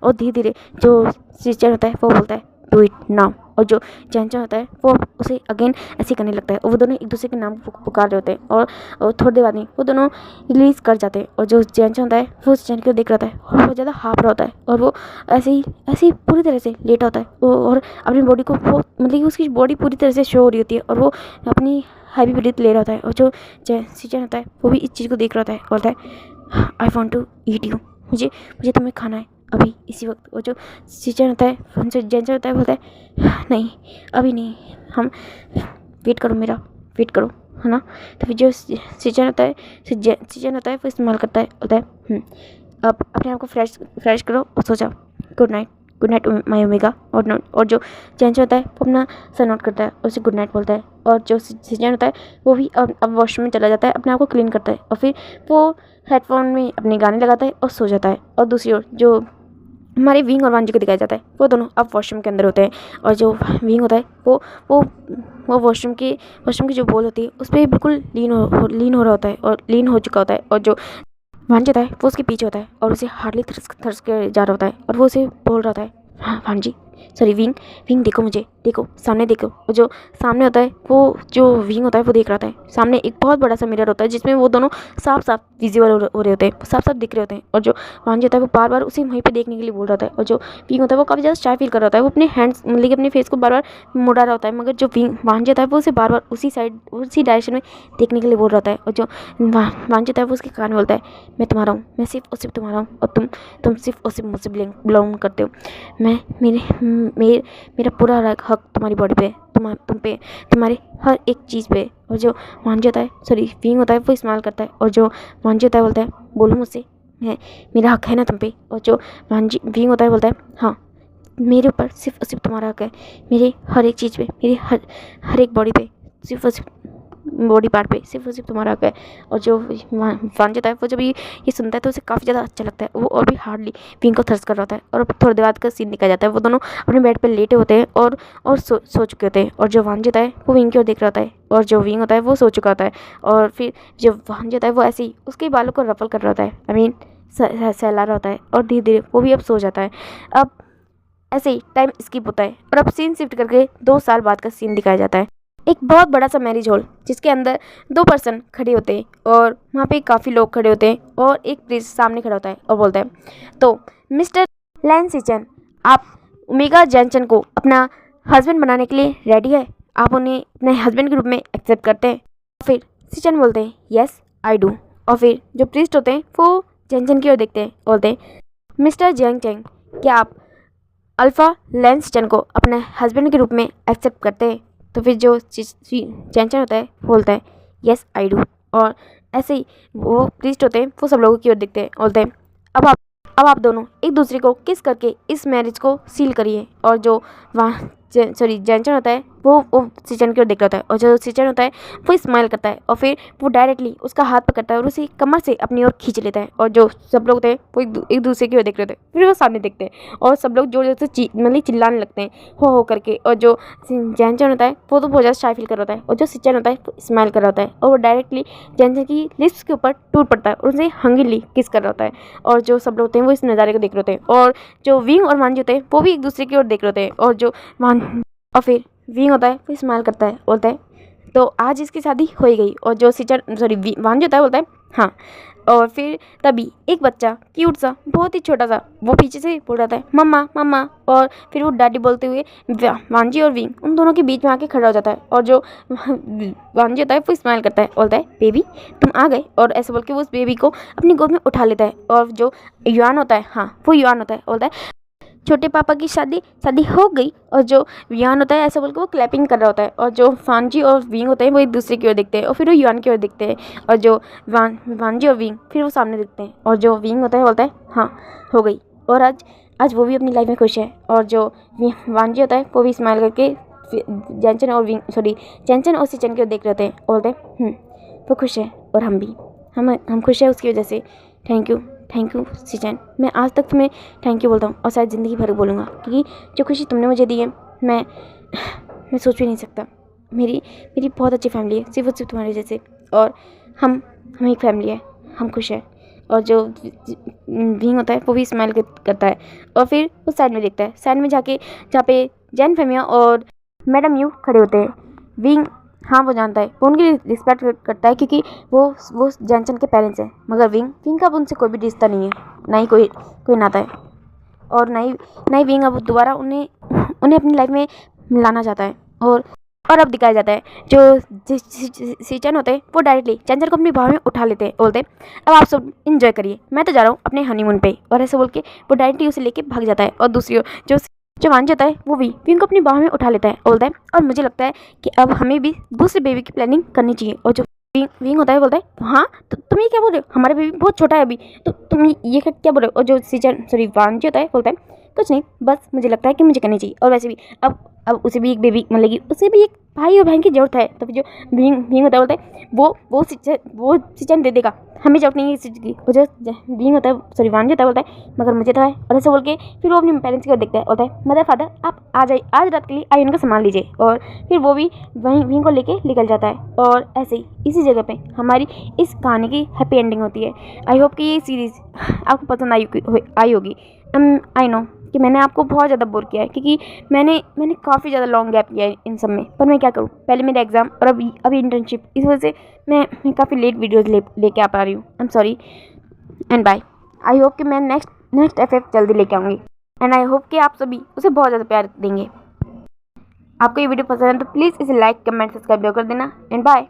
और धीरे धीरे जो सिचन होता है वो बोलता है डू इट नाउ, और जो जेंचन होता है वो उसे अगेन ऐसे करने लगता है, और वो दोनों एक दूसरे के नाम पुकार रहे होते हैं, और थोड़ी देर बाद में वो दोनों रिलीज कर जाते हैं, और जो जेंचन होता है वो सिचन को देख रहा होता है, और बहुत ज़्यादा हाँफ रहा होता है, और वो ऐसे ही पूरी तरह से लेटा होता है, और अपनी बॉडी को वो मतलब उसकी बॉडी पूरी तरह से शो हो रही होती है, और वो अपनी हैवी ब्रीथ ले रहा होता है, और जो सिचन होता है वो भी इस चीज़ को देख रहा होता है, बोलता है I want to eat you, मुझे तुम्हें खाना है अभी इसी वक्त। और जो सिचन होता है उनसे जेंचन होता है बोलता है नहीं अभी नहीं, हम वेट करो है ना। तो फिर जो सिचन होता है वो इस्तेमाल करता है, बोलता है अब अपने आप को फ्रेश करो और सो जाओ, गुड नाइट माय ओमेगा। और जो जेंचन होता है वो अपना सर नोट करता है और उसे गुड नाइट बोलता है, और जो सिचन होता है वो भी अब वॉशरूम में चला जाता है, अपने आप को क्लीन करता है, और फिर वो हेडफोन में अपने गाने लगाता है और सो जाता है। और दूसरी ओर जो हमारे विंग और वांजी को दिखाया जाता है वो दोनों अब वॉशरूम के अंदर होते हैं, और जो विंग होता है वो वॉशरूम की जो बॉल होती है उस पर बिल्कुल लीन हो रहा होता है, और लीन हो चुका होता है, और जो वांजी होता है वो उसके पीछे होता है और उसे हार्डली थर्स के जा रहा होता है, और वो उसे बोल रहा होता है हाँ वांजी सॉरी विंग देखो सामने देखो। और जो सामने होता है वो जो विंग होता है वो देख रहा था सामने एक बहुत बड़ा सा मिरर होता है जिसमें वो दोनों साफ विजिबल हो रहे होते हैं, साफ दिख रहे होते हैं। और जो वांजी होता है वो बार उसे वहीं पे देखने के लिए बोल रहा था, और जो विंग होता है वो काफ़ी ज़्यादा शाय फील कर रहा होता है, वो अपने हैंड्स मतलब अपने फेस को बार मुड़ा रहा होता है, मगर जो वांजी होता है वो उसे बार उसी डायरेक्शन में देखने के लिए बोल रहा है। और जो वांजी होता है वो उसके कान में बोलता है मैं तुम्हारा हूँ, मैं सिर्फ और सिर्फ तुम्हारा हूँ, और तुम सिर्फ और सिर्फ मुझसे बिलोंग करते हो, मैं मेरा पूरा हक तुम्हारी बॉडी पे, तुम पे, तुम्हारे हर एक चीज़ पे। और जो वांजी होता है विंग होता है वो इस्तेमाल करता है, और जो वांजी होता है बोलता है बोलो मुझसे, मेरा हक है ना तुम पे। और जो विंग होता है बोलता है हाँ मेरे ऊपर सिर्फ और सिर्फ तुम्हारा हक है, मेरे हर एक चीज़ पे, मेरी हर एक बॉडी पे, सिर्फ और सिर्फ बॉडी पार्ट पे सिर्फ और सिर्फ तुम्हारा हक है। और जो वांजी होता है वो जब ये सुनता है तो उसे काफ़ी ज़्यादा अच्छा लगता है, वो और भी हार्डली विंग को थर्स कर रहा होता है। और थोड़ी देर बाद का सीन दिखाया जाता है, वो दोनों अपने बेड पर लेटे होते हैं और सो चुके होते हैं, और जो वांजी होता है वो विंग की ओर देख रहा होता है, और जो विंग होता है वो सो चुका होता है। और फिर जो वांजी होता है वो ऐसे ही उसके बालों को रफल कर रहा होता है, सहला रहा होता है, और धीरे धीरे वो भी अब सो जाता है। अब ऐसे ही टाइम स्किप होता है, और अब सीन शिफ्ट करके 2 साल बाद का सीन दिखाया जाता है। एक बहुत बड़ा सा मैरिज हॉल जिसके अंदर 2 पर्सन खड़े होते हैं, और वहाँ पे काफ़ी लोग खड़े होते हैं, और एक प्रीस्ट सामने खड़ा होता है और बोलता है तो मिस्टर लैन सिचन, आप ओमेगा जेंचन को अपना हस्बैंड बनाने के लिए रेडी है? आप उन्हें अपने हस्बैंड के रूप में एक्सेप्ट करते हैं? फिर सिचन बोलते हैं यस आई डू। और फिर जो प्रीस्ट होते हैं वो जेंचन की ओर देखते हैं, बोलते हैं मिस्टर जेंचन, क्या आप अल्फा लैन सिचन को अपने हस्बैंड के रूप में एक्सेप्ट करते हैं? तो फिर जो जेंचन होता है बोलता है यस आई डू। और ऐसे ही वो प्रीस्ट होते हैं वो सब लोगों की ओर देखते हैं, बोलते हैं अब आप दोनों एक दूसरे को किस करके इस मैरिज को सील करिए। और जो जेंचन होता है वो सिचन की ओर देख रहा होता है, और जो सिचन होता है वो स्माइल करता है, और फिर वो डायरेक्टली उसका हाथ पकड़ता है और उसे कमर से अपनी ओर खींच लेता है। और जो सब लोग होते हैं वो एक दूसरे की ओर देख रहे होते हैं, फिर वो सामने देखते हैं, और सब लोग जोर जोर से मतलब चिल्लाने लगते हैं हो करके। और जो जेंचन होता है वो तो बहुत ज़्यादा शाय फील कर रहा होता है, और जो सिचन होता है वो स्माइल कर रहा होता है, और वो डायरेक्टली जेंचन की लिप्स के ऊपर टूट पड़ता है और उसे हंग्रीली किस कर रहा होता है। और जो सब लोग होते हैं वो इस नज़ारे को देख रहे होते हैं, और जो विंग और वांजी होते हैं वो भी एक दूसरे की ओर देख रहे होते हैं। और फिर विंग होता है वो स्माइल करता है, बोलता है तो आज इसकी शादी हो ही गई। और जो वांजी होता है बोलता है हाँ। और फिर तभी एक बच्चा क्यूट सा, बहुत ही छोटा सा, वो पीछे से बोल रहा था मम्मा मम्मा, और फिर वो डैडी बोलते हुए वांजी और विंग उन दोनों के बीच में आके खड़ा हो जाता है। और जो वांजी होता है वो स्माइल करता है, बोलता है बेबी तुम आ गए, और ऐसे बोल के वो उस बेबी को अपनी गोद में उठा लेता है। और जो युआन होता है, हाँ वो युआन होता है, बोलता है छोटे पापा की शादी शादी हो गई। और जो युआन होता है ऐसा बोल के वो क्लैपिंग कर रहा होता है। और जो वांजी और विंग होते हैं वो एक दूसरे की ओर देखते हैं, और फिर वो युआन की ओर देखते हैं। और जो वांजी और विंग फिर वो सामने देखते हैं, और जो विंग होता है बोलता है हाँ हो गई। और आज आज वो भी अपनी लाइफ में खुश है। और जो वांजी होता है वो भी स्माइल करके चैनचन और सिचन की ओर देख रहे होते हैं, और बोलते हैं वो खुश है और हम भी, हम खुश है उसकी वजह से। थैंक यू सिचन, मैं आज तक तुम्हें थैंक यू बोलता हूँ और शायद ज़िंदगी भर बोलूँगा, क्योंकि जो खुशी तुमने मुझे दी है मैं सोच भी नहीं सकता। मेरी बहुत अच्छी फैमिली है, सिर्फ तुम्हारी वजह से। और हम एक फैमिली है, हम खुश हैं। और जो विंग होता है वो भी स्माइल करता है, और फिर वो साइड में देखता है, साइड में जाके जहाँ पे जैन फेमिया और मैडम यू खड़े होते हैं। विंग हाँ वो जानता है, वो उनकी रिस्पेक्ट करता है, क्योंकि वो जैनचन के पेरेंट्स हैं। मगर विंग का अब उनसे कोई भी रिश्ता नहीं है, ना ही कोई नाता है। और ना ही विंग अब दोबारा उन्हें अपनी लाइफ में मिलाना चाहता है। और अब दिखाया जाता है जो सिचन होते हैं वो डायरेक्टली चैनचन को अपनी बाहों में उठा लेते हैं, बोलते अब आप सब इंजॉय करिए, मैं तो जा रहा हूँ अपने हनीमून पे। और ऐसे बोल के वो डायरेक्टली उसे लेके भाग जाता है। और दूसरी ओर जो वांजी होता है वो भी विंग को अपनी बाहों में उठा लेता है, बोलता है और मुझे लगता है कि अब हमें भी दूसरे बेबी की प्लानिंग करनी चाहिए। और जो विंग होता है बोलता है हाँ तो तुम ये क्या बोल रहे हो, हमारा बेबी बहुत छोटा है अभी, तो तुम ये क्या बोल रहे हो। और जो वांजी होता है बोलता है कुछ नहीं, बस मुझे लगता है कि मुझे करनी चाहिए। और वैसे भी अब उसे भी एक बेबी मतलब कि उसे भी एक भाई और बहन की जरूरत है। तो फिर जो विंग होता है बोलता है वो सिचन दे देगा, हमें जरूरत नहीं है इस चीज़ की। और जो विंग होता है वांजी होता है बोलता है मगर मुझे तो है। और ऐसे बोल के फिर वो अपने पेरेंट्स की ओर देखता है, बोलता है मदर फादर आप आ जाइए, आज रात के लिए आइए उनका सामान लीजिए। और फिर वो भी वहीं विंग को लेके निकल जाता है। और ऐसे ही इसी जगह पे हमारी इस कहानी की हैप्पी एंडिंग होती है। आई होप कि ये सीरीज़ आपको पसंद आई होगी। आई नो कि मैंने आपको बहुत ज़्यादा बोर किया है, क्योंकि मैंने काफ़ी ज़्यादा लॉन्ग गैप लिया है इन सब में। पर मैं क्या करूँ, पहले मेरे एग्ज़ाम और अभी इंटर्नशिप, इस वजह से मैं काफ़ी लेट वीडियोज़ लेके आ पा रही हूँ। I am sorry and bye. I hope कि मैं नेक्स्ट FF जल्दी लेके आऊँगी। एंड आई होप कि आप सभी उसे बहुत ज़्यादा प्यार देंगे। आपको ये वीडियो पसंद है तो प्लीज़ इसे लाइक कमेंट सब्सक्राइब कर देना। And bye.